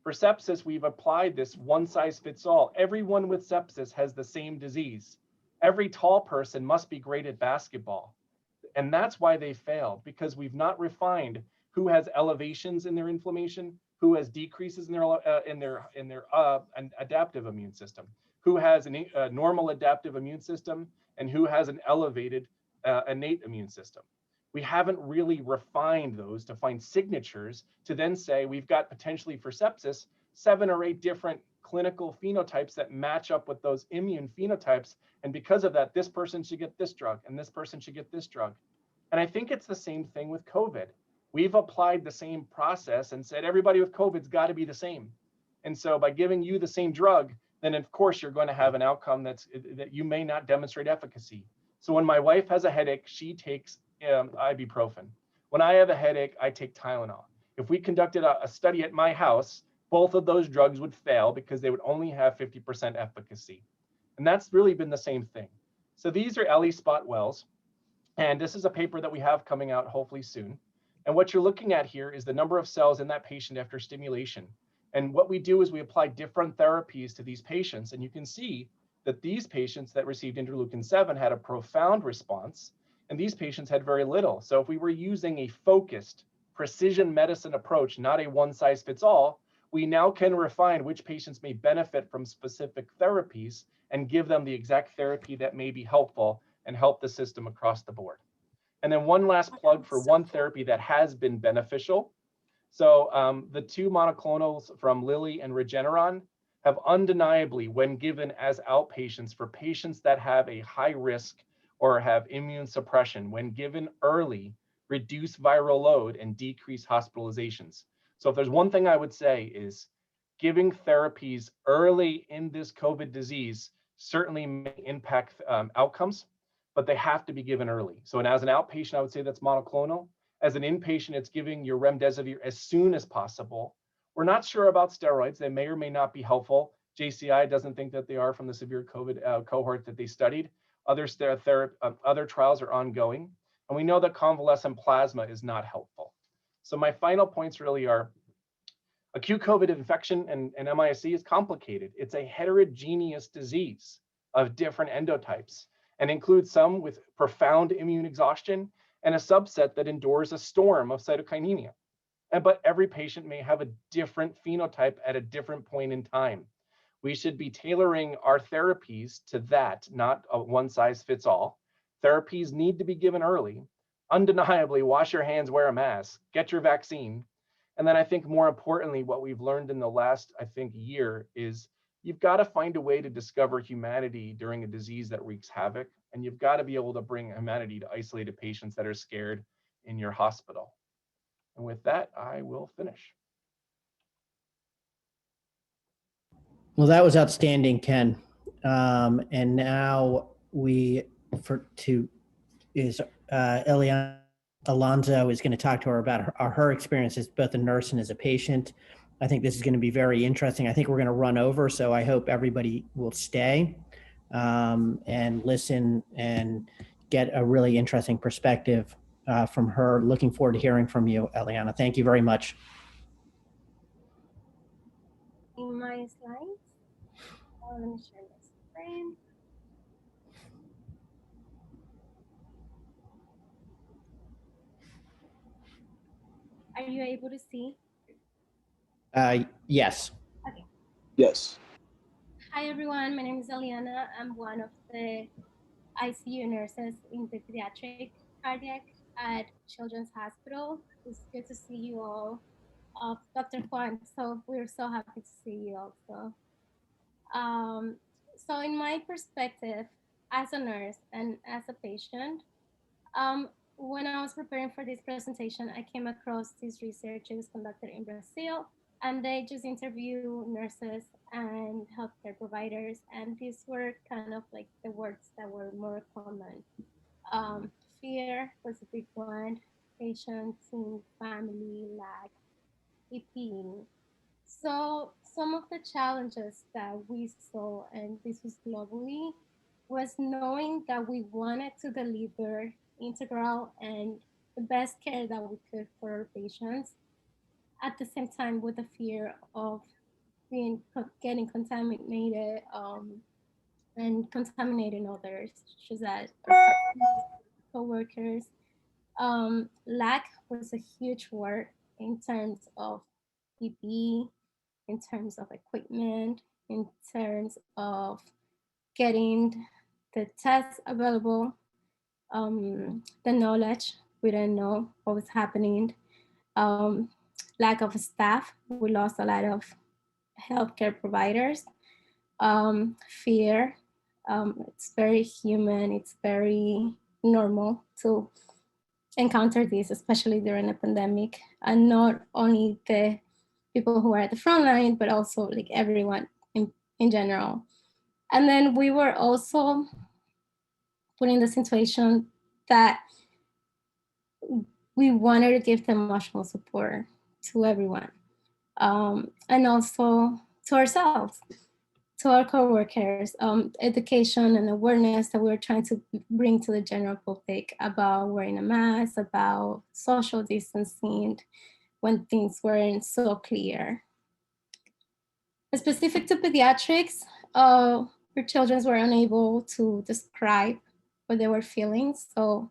For sepsis, we've applied this one size fits all. Everyone with sepsis has the same disease. Every tall person must be great at basketball. And that's why they fail, because we've not refined who has elevations in their inflammation, who has decreases in their adaptive immune system, who has a normal adaptive immune system, and who has an elevated innate immune system. We haven't really refined those to find signatures to then say we've got potentially for sepsis 7 or 8 different clinical phenotypes that match up with those immune phenotypes. And because of that, this person should get this drug and this person should get this drug. And I think it's the same thing with COVID. We've applied the same process and said everybody with COVID's got to be the same. And so by giving you the same drug, then of course you're going to have an outcome that you may not demonstrate efficacy. So when my wife has a headache, she takes ibuprofen. When I have a headache, I take Tylenol. If we conducted a study at my house, both of those drugs would fail because they would only have 50% efficacy. And that's really been the same thing. So these are Ellie spot wells. And this is a paper that we have coming out hopefully soon. And what you're looking at here is the number of cells in that patient after stimulation. And what we do is we apply different therapies to these patients. And you can see that these patients that received interleukin-7 had a profound response, and these patients had very little. So if we were using a focused precision medicine approach, not a one-size-fits-all, we now can refine which patients may benefit from specific therapies and give them the exact therapy that may be helpful and help the system across the board. And then one last plug for one therapy that has been beneficial. So the two monoclonals from Lilly and Regeneron have undeniably, when given as outpatients for patients that have a high risk or have immune suppression, when given early, reduce viral load and decrease hospitalizations. So if there's one thing I would say is giving therapies early in this COVID disease certainly may impact outcomes, but they have to be given early. So, and as an outpatient, I would say that's monoclonal. As an inpatient, it's giving your remdesivir as soon as possible. We're not sure about steroids. They may or may not be helpful. JCI doesn't think that they are from the severe COVID cohort that they studied. Other trials are ongoing. And we know that convalescent plasma is not helpful. So my final points really are acute COVID infection and MISC is complicated. It's a heterogeneous disease of different endotypes and includes some with profound immune exhaustion and a subset that endures a storm of cytokainemia. But every patient may have a different phenotype at a different point in time. We should be tailoring our therapies to that, not a one size fits all. Therapies need to be given early. Undeniably, wash your hands, wear a mask, get your vaccine. And then I think more importantly, what we've learned in the last, year is you've got to find a way to discover humanity during a disease that wreaks havoc. And you've got to be able to bring humanity to isolated patients that are scared in your hospital. And with that, I will finish. Well, that was outstanding, Ken. And now Eliana Alonso is going to talk to her about her experience as both a nurse and as a patient. I think this is going to be very interesting. I think we're going to run over, so I hope everybody will stay and listen and get a really interesting perspective from her. Looking forward to hearing from you, Eliana. Thank you very much. In my slides, let me share my screen. Are you able to see? Yes. Okay. Yes. Hi, everyone. My name is Eliana. I'm one of the ICU nurses in the pediatric cardiac at Children's Hospital. It's good to see you all. Dr. Juan, so we're so happy to see you also. So in my perspective, as a nurse and as a patient, when I was preparing for this presentation, I came across this research. It was conducted in Brazil, and they just interview nurses and healthcare providers. And these were kind of like the words that were more common. Fear was a big one, patient, team, family, lack, PPE. So some of the challenges that we saw, and this was globally, was knowing that we wanted to deliver integral and the best care that we could for our patients, at the same time with the fear of getting contaminated and contaminating others, such as our co-workers. Lack was a huge word in terms of PPE, in terms of equipment, in terms of getting the tests available, the knowledge, we didn't know what was happening, lack of staff, we lost a lot of healthcare providers, fear, it's very human, it's very normal to encounter this, especially during a pandemic, and not only the people who are at the front line, but also like everyone in general. And then we were also put in the situation that we wanted to give the emotional support to everyone, and also to ourselves, to our coworkers, education and awareness that we're trying to bring to the general public about wearing a mask, about social distancing when things weren't so clear. Specific to pediatrics, her children were unable to describe what they were feeling. So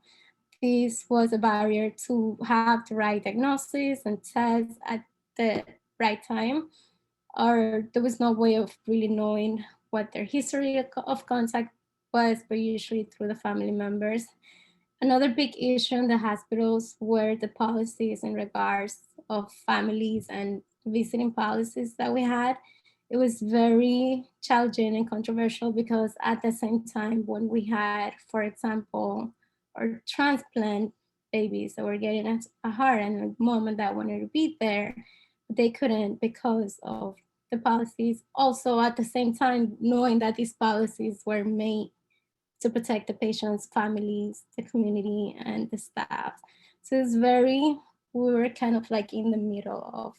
this was a barrier to have the right diagnosis and tests at the right time, or there was no way of really knowing what their history of contact was, but usually through the family members. Another big issue in the hospitals were the policies in regards of families and visiting policies that we had. It was very challenging and controversial because at the same time, when we had, for example, our transplant babies that were getting a heart and a mom that wanted to be there, they couldn't because of the policies. Also, at the same time, knowing that these policies were made to protect the patients' families, the community, and the staff. So it's we were kind of like in the middle of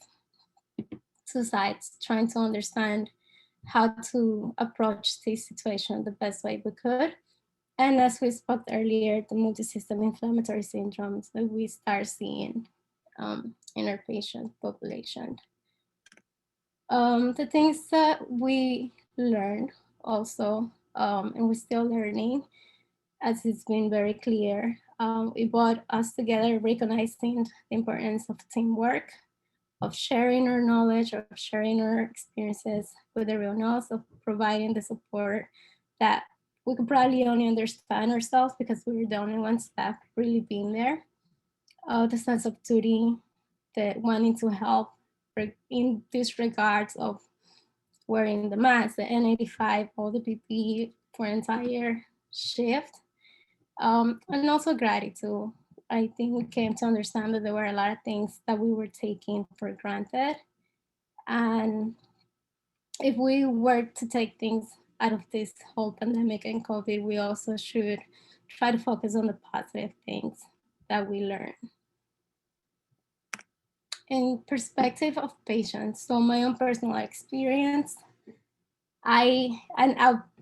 two sides, trying to understand how to approach this situation the best way we could. And as we spoke earlier, the multi-system inflammatory syndromes that we start seeing in our patient population. The things that we learned also, and we're still learning, as it's been very clear, it brought us together recognizing the importance of teamwork, of sharing our knowledge, of sharing our experiences with everyone else, of providing the support that we could probably only understand ourselves because we were the only ones that really been there. The sense of duty, the wanting to help in this regards of wearing the mask, the N95, all the PPE for entire shift. And also gratitude. I think we came to understand that there were a lot of things that we were taking for granted. And if we were to take things out of this whole pandemic and COVID, we also should try to focus on the positive things that we learn. In perspective of patients, so my own personal experience, I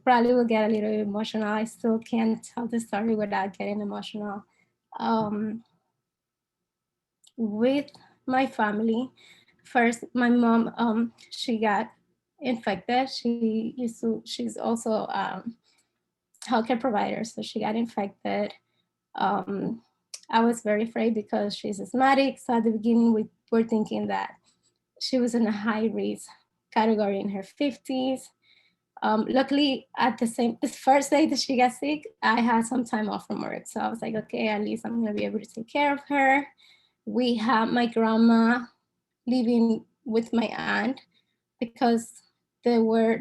probably will get a little emotional. I still can't tell the story without getting emotional. With my family, first, my mom, she got infected. She's also a healthcare provider, so she got infected. I was very afraid because she's asthmatic. So at the beginning, we were thinking that she was in a high risk category in her 50s. Luckily, at the first day that she got sick, I had some time off from work. So I was like, okay, at least I'm gonna be able to take care of her. We had my grandma living with my aunt because they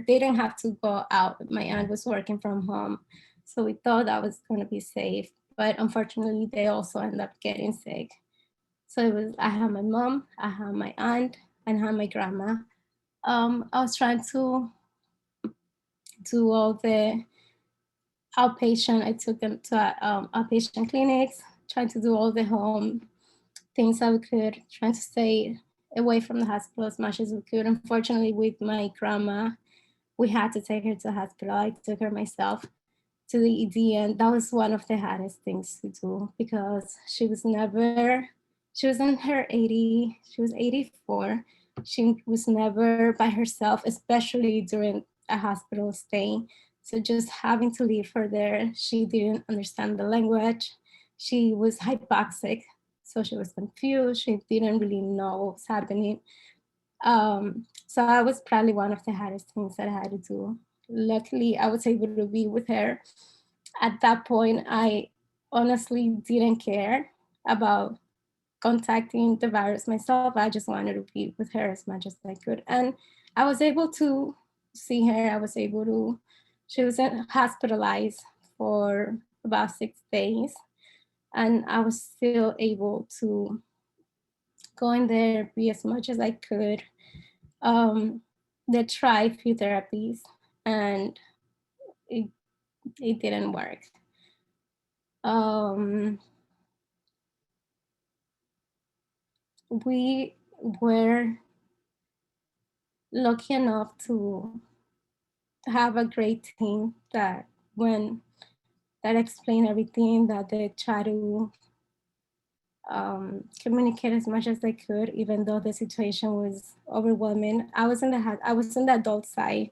didn't have to go out. My aunt was working from home. So we thought that was gonna be safe. But unfortunately, they also ended up getting sick. So I had my mom, I had my aunt, and I had my grandma. I was trying to do all the outpatient. I took them to outpatient clinics, trying to do all the home things that we could, trying to stay away from the hospital as much as we could. Unfortunately, with my grandma, we had to take her to the hospital. I took her myself to the ED, and that was one of the hardest things to do because she was in her 80, she was 84. She was never by herself, especially during a hospital stay. So just having to leave her there, she didn't understand the language. She was hypoxic, so she was confused. She didn't really know what was happening. So that was probably one of the hardest things that I had to do. Luckily, I was able to be with her. At that point, I honestly didn't care about contacting the virus myself. I just wanted to be with her as much as I could. And I was able to see her. She was hospitalized for about 6 days. And I was still able to go in there, be as much as I could. They tried a few therapies and it didn't work. We were lucky enough to have a great team that explain everything, that they try to communicate as much as I could, even though the situation was overwhelming. I was in the adult side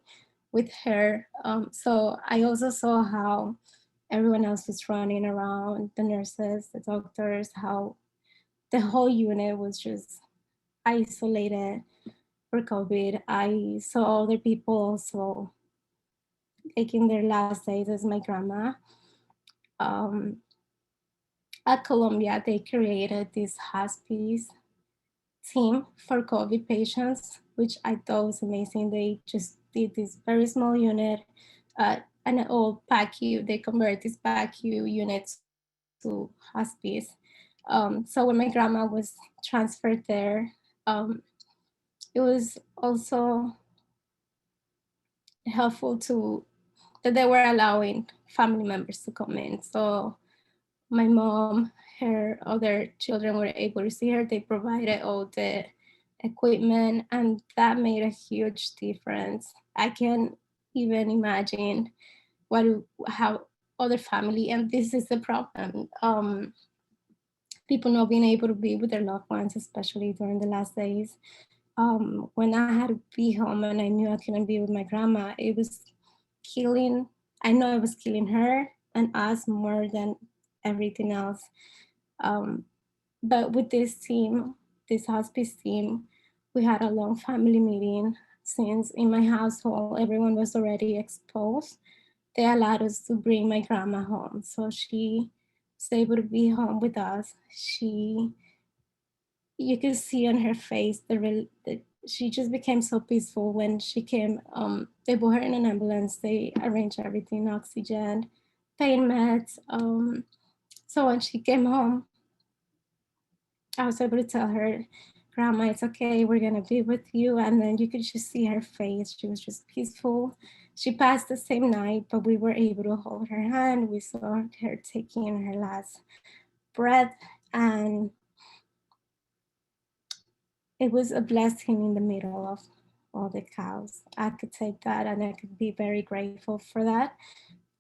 with her. So I also saw how everyone else was running around, the nurses, the doctors, how the whole unit was just isolated for COVID. I saw other people also taking their last days as my grandma. At Columbia, they created this hospice team for COVID patients, which I thought was amazing. They just did this very small unit, an old PACU. They converted this PACU unit to hospice. So when my grandma was transferred there, it was also helpful that they were allowing family members to come in. So my mom, her other children were able to see her. They provided all the equipment, and that made a huge difference. I can't even imagine how other family, and this is the problem, people not being able to be with their loved ones, especially during the last days. When I had to be home and I knew I couldn't be with my grandma, it was killing. I know it was killing her and us more than everything else. But with this team, this hospice team, we had a long family meeting. Since in my household, everyone was already exposed, they allowed us to bring my grandma home. So she was able to be home with us. You could see on her face she just became so peaceful when she came. They put her in an ambulance. They arranged everything, oxygen, pain meds. So when she came home, I was able to tell her, Grandma, it's okay, we're gonna be with you. And then you could just see her face. She was just peaceful. She passed the same night, but we were able to hold her hand. We saw her taking her last breath, and it was a blessing in the middle of all the chaos. I could take that and I could be very grateful for that.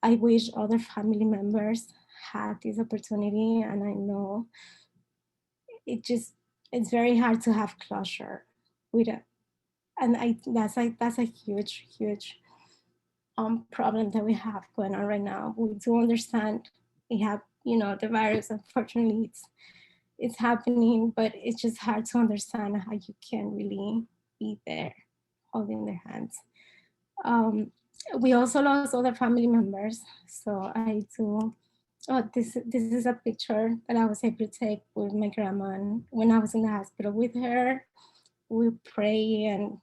I wish other family members had this opportunity, and I know it's very hard to have closure with it. And that's a huge problem that we have going on right now. We do understand we have, the virus, unfortunately, it's happening, but it's just hard to understand how you can really be there holding their hands. We also lost other family members. So this is a picture that I was able to take with my grandma. And when I was in the hospital with her, we pray and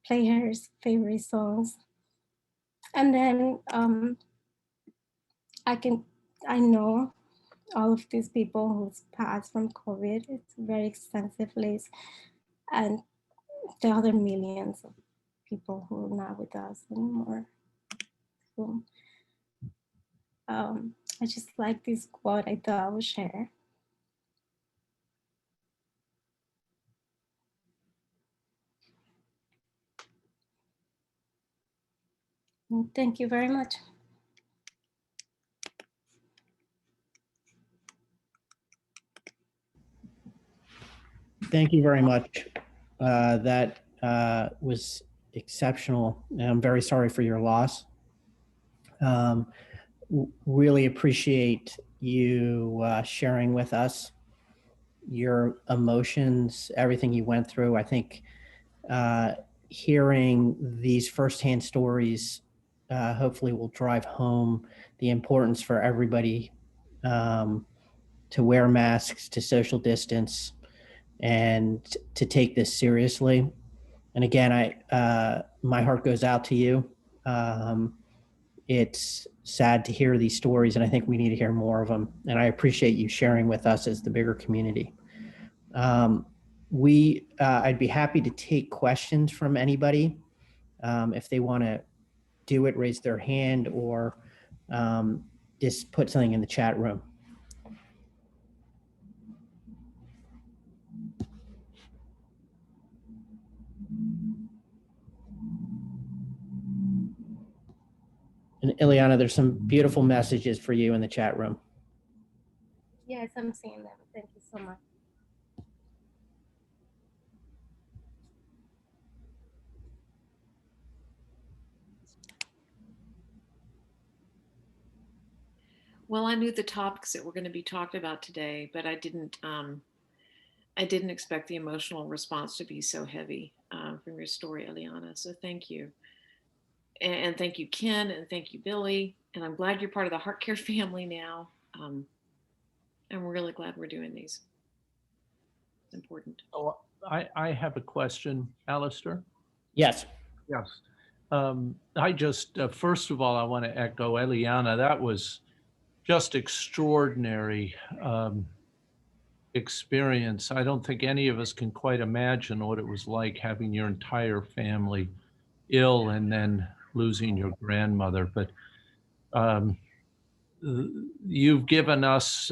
play her favorite songs. And then I know all of these people who's passed from COVID. It's a very extensive list. And the other millions of people who are not with us anymore. So, I just like this quote I thought I would share. And thank you very much. Thank you very much. That was exceptional. I'm very sorry for your loss. Really appreciate you sharing with us your emotions, everything you went through. I think hearing these firsthand stories hopefully will drive home the importance for everybody to wear masks, to social distance, and to take this seriously. And again, my heart goes out to you. It's sad to hear these stories, and I think we need to hear more of them. And I appreciate you sharing with us as the bigger community. I'd be happy to take questions from anybody. If they want to do it, raise their hand, or just put something in the chat room. And Eliana, there's some beautiful messages for you in the chat room. Yes, I'm seeing them. Thank you so so much. Well, I knew the topics that were going to be talked about today, but I didn't expect the emotional response to be so heavy from your story, Eliana. So thank you. And thank you, Ken, and thank you, Billy. And I'm glad you're part of the Heart Care family now. And we're really glad we're doing these. It's important. Oh, I have a question, Alistair. Yes. Yes. I just, first of all, I want to echo Eliana. That was just extraordinary experience. I don't think any of us can quite imagine what it was like having your entire family ill and then losing your grandmother. But you've given us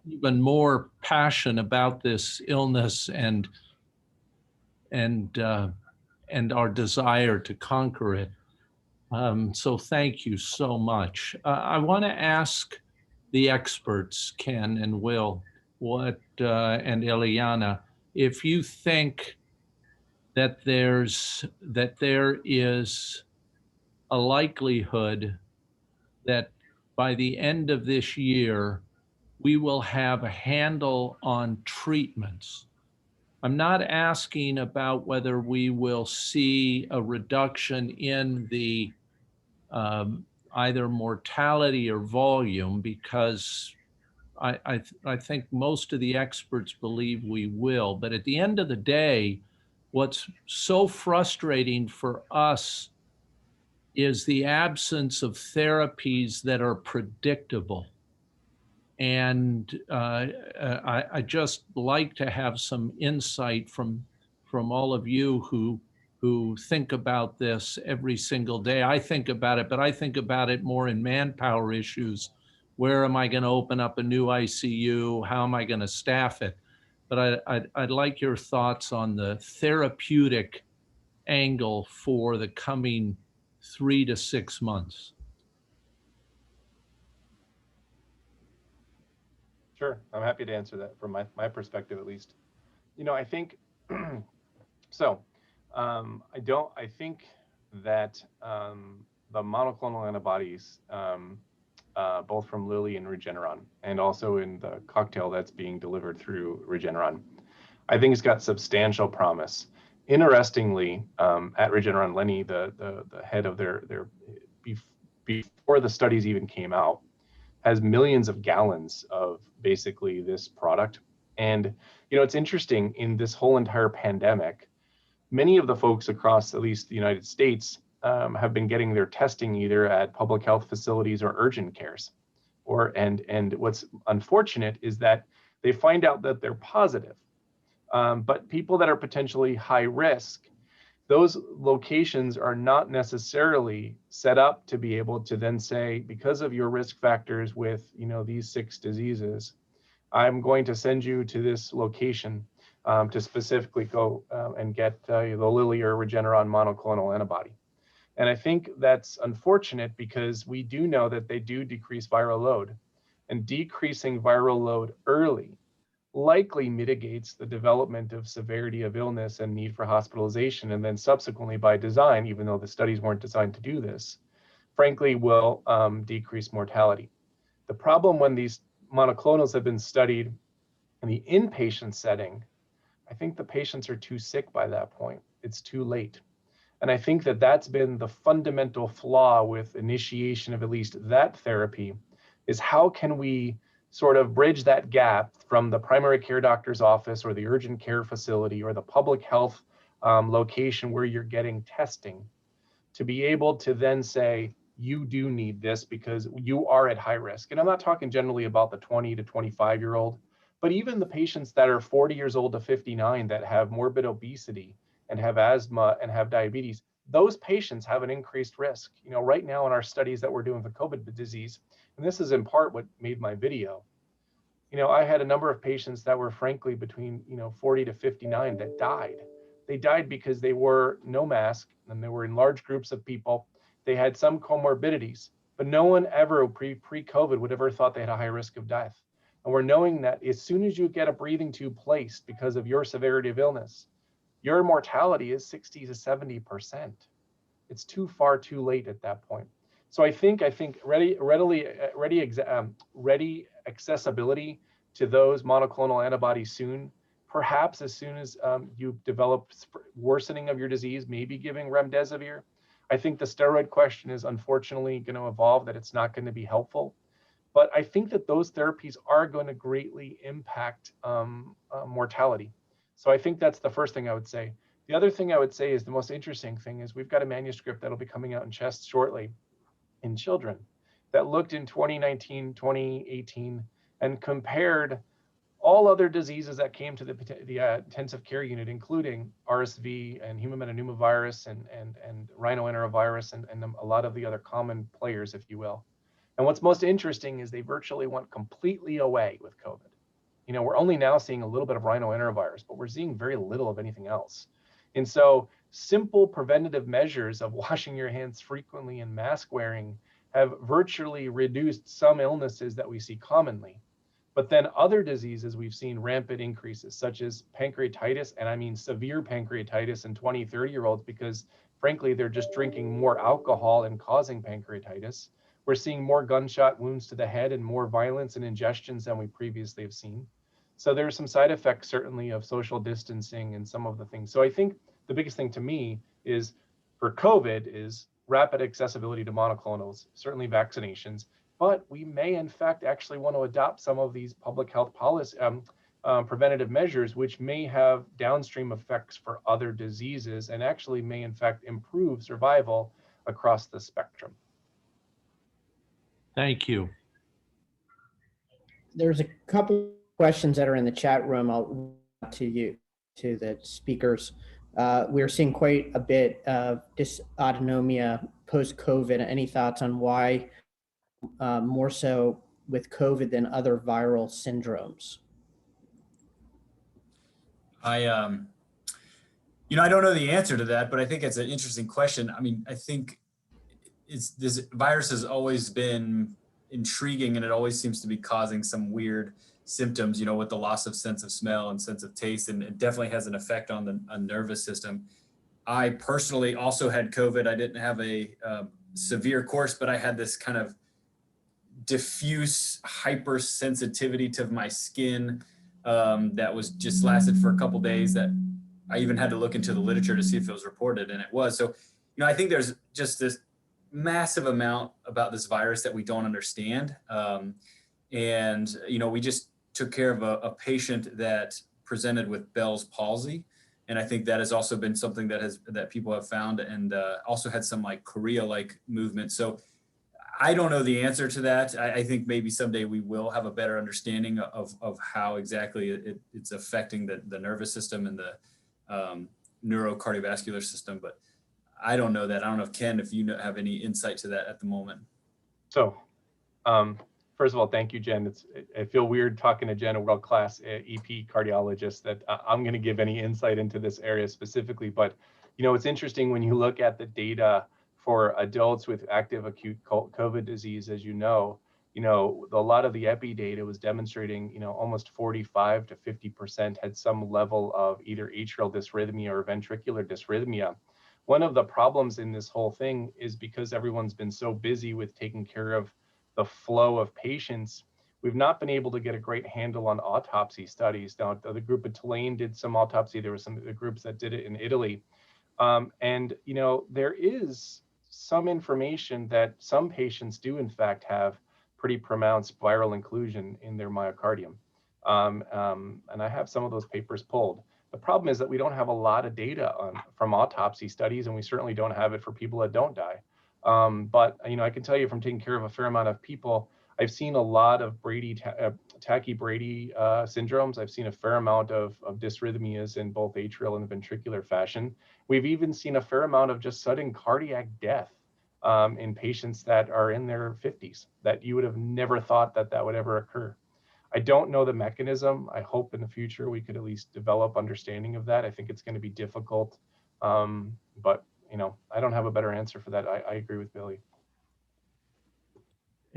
even more passion about this illness and our desire to conquer it. So thank you so much. I want to ask the experts, Ken and Will, and Eliana, if you think that there is a likelihood that by the end of this year, we will have a handle on treatments. I'm not asking about whether we will see a reduction in the either mortality or volume, because I think most of the experts believe we will. But at the end of the day, what's so frustrating for us is the absence of therapies that are predictable. And I just like to have some insight from all of you who think about this every single day. I think about it, but I think about it more in manpower issues. Where am I going to open up a new ICU? How am I going to staff it? But I'd like your thoughts on the therapeutic angle for the coming 3 to 6 months. Sure, I'm happy to answer that from my perspective, at least. I think, so I think that the monoclonal antibodies, both from Lilly and Regeneron, and also in the cocktail that's being delivered through Regeneron, I think it's got substantial promise. Interestingly, at Regeneron, Lenny, the head of their before the studies even came out, has millions of gallons of basically this product. And, it's interesting, in this whole entire pandemic, many of the folks across at least the United States have been getting their testing either at public health facilities or urgent cares. And what's unfortunate is that they find out that they're positive. But people that are potentially high risk, those locations are not necessarily set up to be able to then say, because of your risk factors with these 6 diseases, I'm going to send you to this location to specifically go and get the Lilly or Regeneron monoclonal antibody. And I think that's unfortunate, because we do know that they do decrease viral load, and decreasing viral load early likely mitigates the development of severity of illness and need for hospitalization, and then subsequently, by design, even though the studies weren't designed to do this, frankly will decrease mortality. The problem when these monoclonals have been studied in the inpatient setting, I think the patients are too sick by that point. It's too late. And I think that that's been the fundamental flaw with initiation of at least that therapy, is how can we sort of bridge that gap from the primary care doctor's office or the urgent care facility or the public health location where you're getting testing, to be able to then say, you do need this because you are at high risk. And I'm not talking generally about the 20 to 25-year-old, but even the patients that are 40 years old to 59 that have morbid obesity and have asthma and have diabetes, those patients have an increased risk. Right now in our studies that we're doing for COVID disease, and this is in part what made my video, I had a number of patients that were frankly between 40 to 59 that died. They died because they wore no mask, and they were in large groups of people. They had some comorbidities, but no one ever pre-COVID would ever thought they had a high risk of death. And we're knowing that as soon as you get a breathing tube placed because of your severity of illness, your mortality is 60 to 70%. It's too far too late at that point. So I think ready accessibility to those monoclonal antibodies soon, perhaps as soon as you develop worsening of your disease, maybe giving remdesivir. I think the steroid question is unfortunately going to evolve, that it's not going to be helpful. But I think that those therapies are going to greatly impact mortality. So I think that's the first thing I would say. The other thing I would say is the most interesting thing is we've got a manuscript that'll be coming out in CHEST shortly in children that looked in 2019, 2018, and compared all other diseases that came to the intensive care unit, including RSV and human metapneumovirus and rhinoenterovirus and a lot of the other common players, if you will. And what's most interesting is they virtually went completely away with COVID. You know, we're only now seeing a little bit of rhinoenterovirus, but we're seeing very little of anything else. And so simple preventative measures of washing your hands frequently and mask wearing have virtually reduced some illnesses that we see commonly. But then other diseases, we've seen rampant increases, such as pancreatitis, and I mean severe pancreatitis in 20, 30-year-olds, because frankly, they're just drinking more alcohol and causing pancreatitis. We're seeing more gunshot wounds to the head and more violence and ingestions than we previously have seen. So there are some side effects, certainly, of social distancing and some of the things. So I think the biggest thing to me is for COVID is rapid accessibility to monoclonals, certainly vaccinations, but we may in fact actually want to adopt some of these public health policy preventative measures, which may have downstream effects for other diseases and actually may in fact improve survival across the spectrum. Thank you. There's a couple questions that are in the chat room. I'll to you, to the speakers. We're seeing quite a bit of dysautonomia post-COVID. Any thoughts on why more so with COVID than other viral syndromes? You know, I don't know the answer to that, but I think it's an interesting question. I mean, I think this virus has always been intriguing, and it always seems to be causing some weird symptoms, you know, with the loss of sense of smell and sense of taste, and it definitely has an effect on the nervous system. I personally also had COVID. I didn't have a severe course, but I had this kind of diffuse hypersensitivity to my skin that was just lasted for a couple days, that I even had to look into the literature to see if it was reported, and it was. So, you know, I think there's just this massive amount about this virus that we don't understand. And, you know, we just took care of a patient that presented with Bell's palsy. And I think that has also been something that people have found, and also had some like chorea-like movement. So I don't know the answer to that. I think maybe someday we will have a better understanding of how exactly it's affecting the nervous system and the neurocardiovascular system. But I don't know that. I don't know if Ken, if you have any insight to that at the moment. So first of all, thank you, Jen. I feel weird talking to Jen, a world-class EP cardiologist, that I'm going to give any insight into this area specifically. But, you know, it's interesting when you look at the data for adults with active acute COVID disease, as you know, a lot of the epi data was demonstrating, you know, almost 45 to 50% had some level of either atrial dysrhythmia or ventricular dysrhythmia. One of the problems in this whole thing is because everyone's been so busy with taking care of the flow of patients, we've not been able to get a great handle on autopsy studies. Now, the group at Tulane did some autopsy. There were some of the groups that did it in Italy. And, you know, there is some information that some patients do in fact have pretty pronounced viral inclusion in their myocardium. And I have some of those papers pulled. The problem is that we don't have a lot of data from autopsy studies, and we certainly don't have it for people that don't die. But, you know, I can tell you from taking care of a fair amount of people, I've seen a lot of tachybrady syndromes. I've seen a fair amount of dysrhythmias in both atrial and ventricular fashion. We've even seen a fair amount of just sudden cardiac death in patients that are in their 50s, that you would have never thought that would ever occur. I don't know the mechanism. I hope in the future we could at least develop understanding of that. I think it's going to be difficult, but, you know, I don't have a better answer for that. I agree with Billy.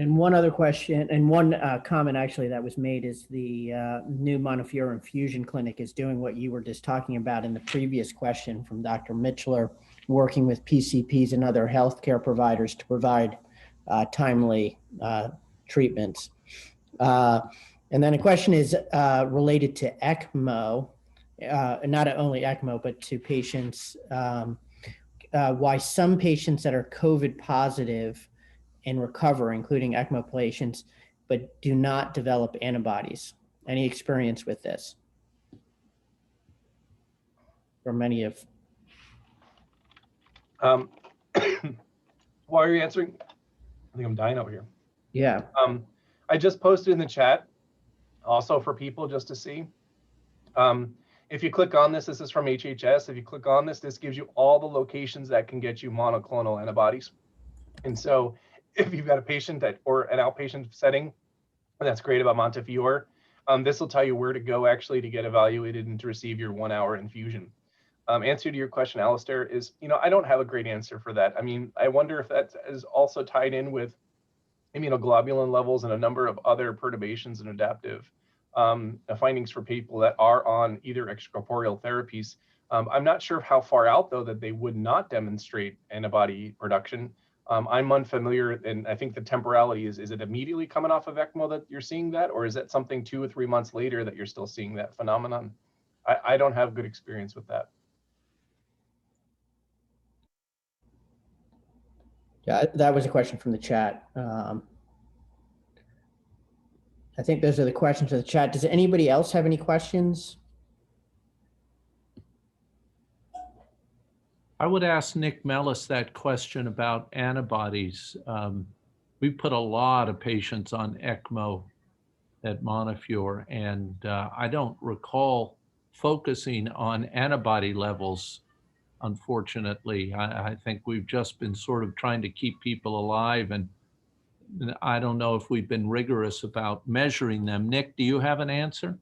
And one other question, and one comment actually that was made is the new Montefiore infusion clinic is doing what you were just talking about in the previous question from Dr. Mitchler, working with PCPs and other healthcare providers to provide timely treatments. And then a question is related to ECMO, not only ECMO, but to patients, why some patients that are COVID positive and recover, including ECMO patients, but do not develop antibodies. Any experience with this? For many of. While you're answering, I think I'm dying over here. Yeah. I just posted in the chat also for people just to see. If you click on this, this is from HHS. If you click on this, this gives you all the locations that can get you monoclonal antibodies. And so if you've got a patient or an outpatient setting, that's great about Montefiore. This will tell you where to go actually to get evaluated and to receive your 1 hour infusion. Answer to your question, Alistair, is, I don't have a great answer for that. I mean, I wonder if that is also tied in with immunoglobulin levels and a number of other perturbations and adaptive findings for people that are on either extracorporeal therapies. I'm not sure how far out, though, that they would not demonstrate antibody production. I'm unfamiliar, and I think the temporality is it immediately coming off of ECMO that you're seeing that, or is that something 2 or 3 months later that you're still seeing that phenomenon? I don't have good experience with that. Yeah, that was a question from the chat. I think those are the questions of the chat. Does anybody else have any questions? I would ask Nick Mellis that question about antibodies. We put a lot of patients on ECMO at Montefiore, and I don't recall focusing on antibody levels, unfortunately. I think we've just been sort of trying to keep people alive, and I don't know if we've been rigorous about measuring them. Nick, do you have an answer?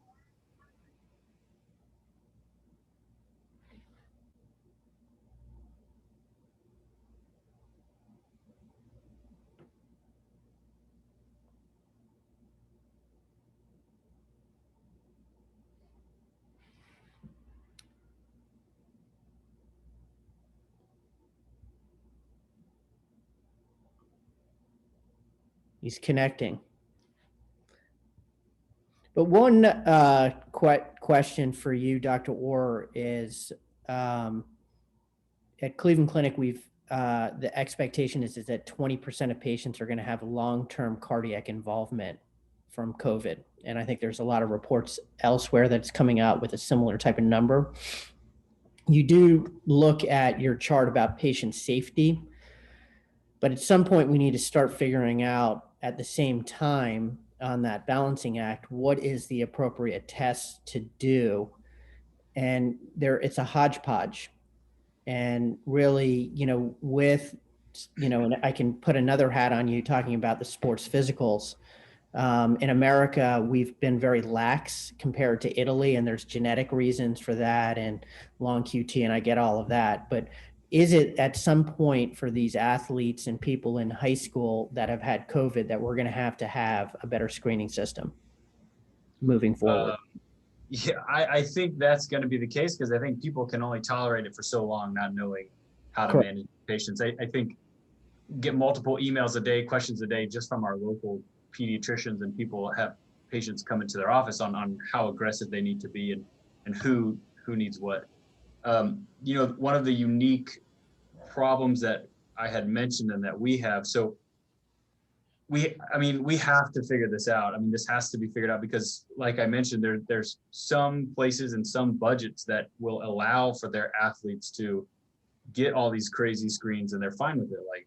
He's connecting. But one question for you, Dr. Orr, is at Cleveland Clinic, the expectation is that 20% of patients are going to have long-term cardiac involvement from COVID. And I think there's a lot of reports elsewhere that's coming out with a similar type of number. You do look at your chart about patient safety, but at some point we need to start figuring out at the same time on that balancing act, what is the appropriate test to do? And it's a hodgepodge. And really, and I can put another hat on you talking about the sports physicals. In America, we've been very lax compared to Italy, and there's genetic reasons for that and long QT, and I get all of that. But is it at some point for these athletes and people in high school that have had COVID that we're going to have a better screening system moving forward? Yeah, I think that's going to be the case because I think people can only tolerate it for so long, not knowing how to Correct. manage patients. I think get multiple emails a day, questions a day, just from our local pediatricians, and people have patients come into their office on how aggressive they need to be and who needs what. One of the unique problems that I had mentioned and that we have, so we have to figure this out. I mean, this has to be figured out because, like I mentioned, there's some places and some budgets that will allow for their athletes to get all these crazy screens, and they're fine with it. Like,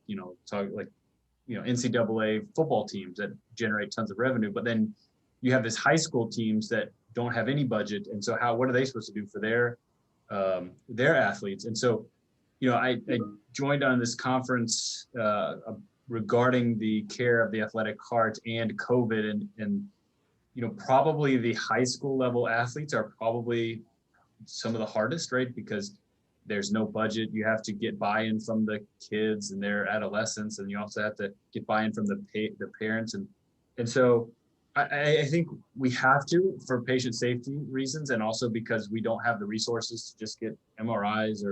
NCAA football teams that generate tons of revenue, but then you have this high school teams that don't have any budget, and so what are they supposed to do for their athletes? And so, I joined on this conference regarding the care of the athletic heart and COVID, and probably the high school level athletes are probably some of the hardest, right? Because there's no budget. You have to get buy-in from the kids and their adolescents, and you also have to get buy-in from the parents. And so I think we have to, for patient safety reasons, and also because we don't have the resources to just get MRIs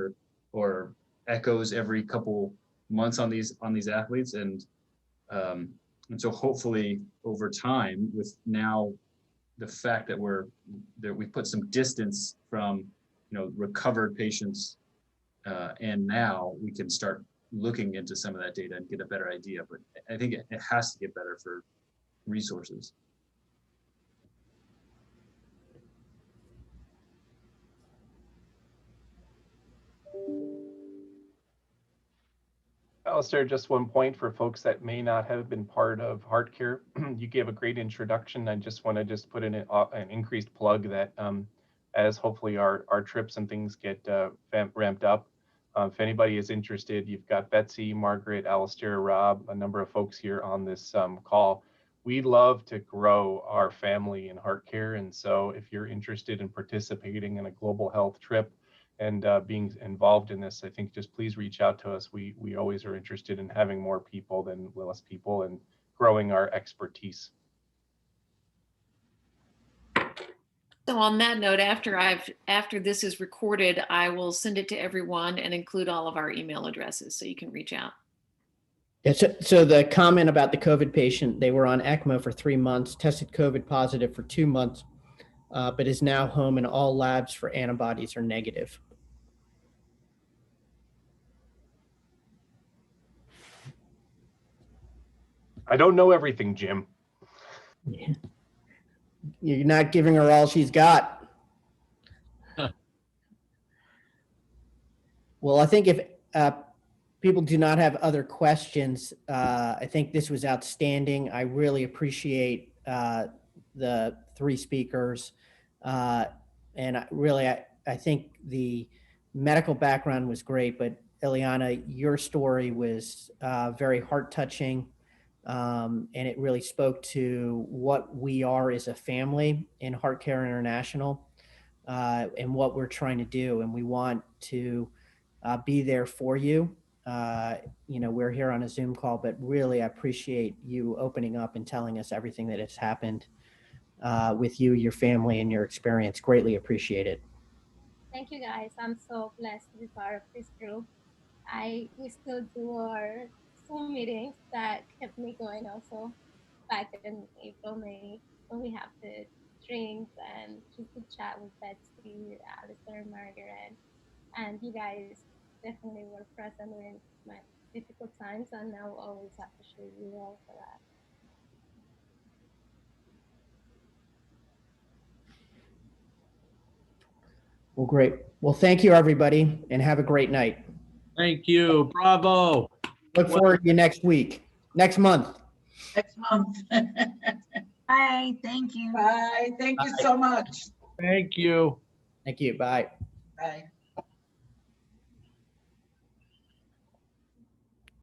or echoes every couple months on these athletes. And so hopefully over time, with now the fact that we put some distance from recovered patients, and now we can start looking into some of that data and get a better idea. But I think it has to get better for resources. Alistair, just one point for folks that may not have been part of HeartCare. You gave a great introduction. I just want to put in an increased plug that as hopefully our trips and things get ramped up, if anybody is interested, you've got Betsy, Margaret, Alistair, Rob, a number of folks here on this call. We love to grow our family in HeartCare. And so if you're interested in participating in a global health trip, and being involved in this, I think just please reach out to us. We always are interested in having more people than less people and growing our expertise. So on that note, after this is recorded, I will send it to everyone and include all of our email addresses so you can reach out. Yeah, so the comment about the COVID patient, they were on ECMO for 3 months, tested COVID positive for 2 months, but is now home and all labs for antibodies are negative. I don't know everything, Jim. Yeah. You're not giving her all she's got. Well, I think if people do not have other questions, I think this was outstanding. I really appreciate the 3 speakers. And I think the medical background was great, but Eliana, your story was very heart-touching. And it really spoke to what we are as a family in HeartCare International, and what we're trying to do. And we want to be there for you. We're here on a Zoom call, but really I appreciate you opening up and telling us everything that has happened with you, your family, and your experience. Greatly appreciate it. Thank you, guys. I'm so blessed to be part of this group. We still do our Zoom meetings that kept me going also back in April, May, when we have the drinks and just to chat with Betsy, Alistair, and Margaret. And you guys definitely were present during my difficult times, and I will always appreciate you all for that. Well, great. Well, thank you, everybody, and have a great night. Thank you. Bravo. Look forward to you next month. Next month. Bye. Thank you. Bye. Thank you so much. Thank you. Thank you. Bye. Bye.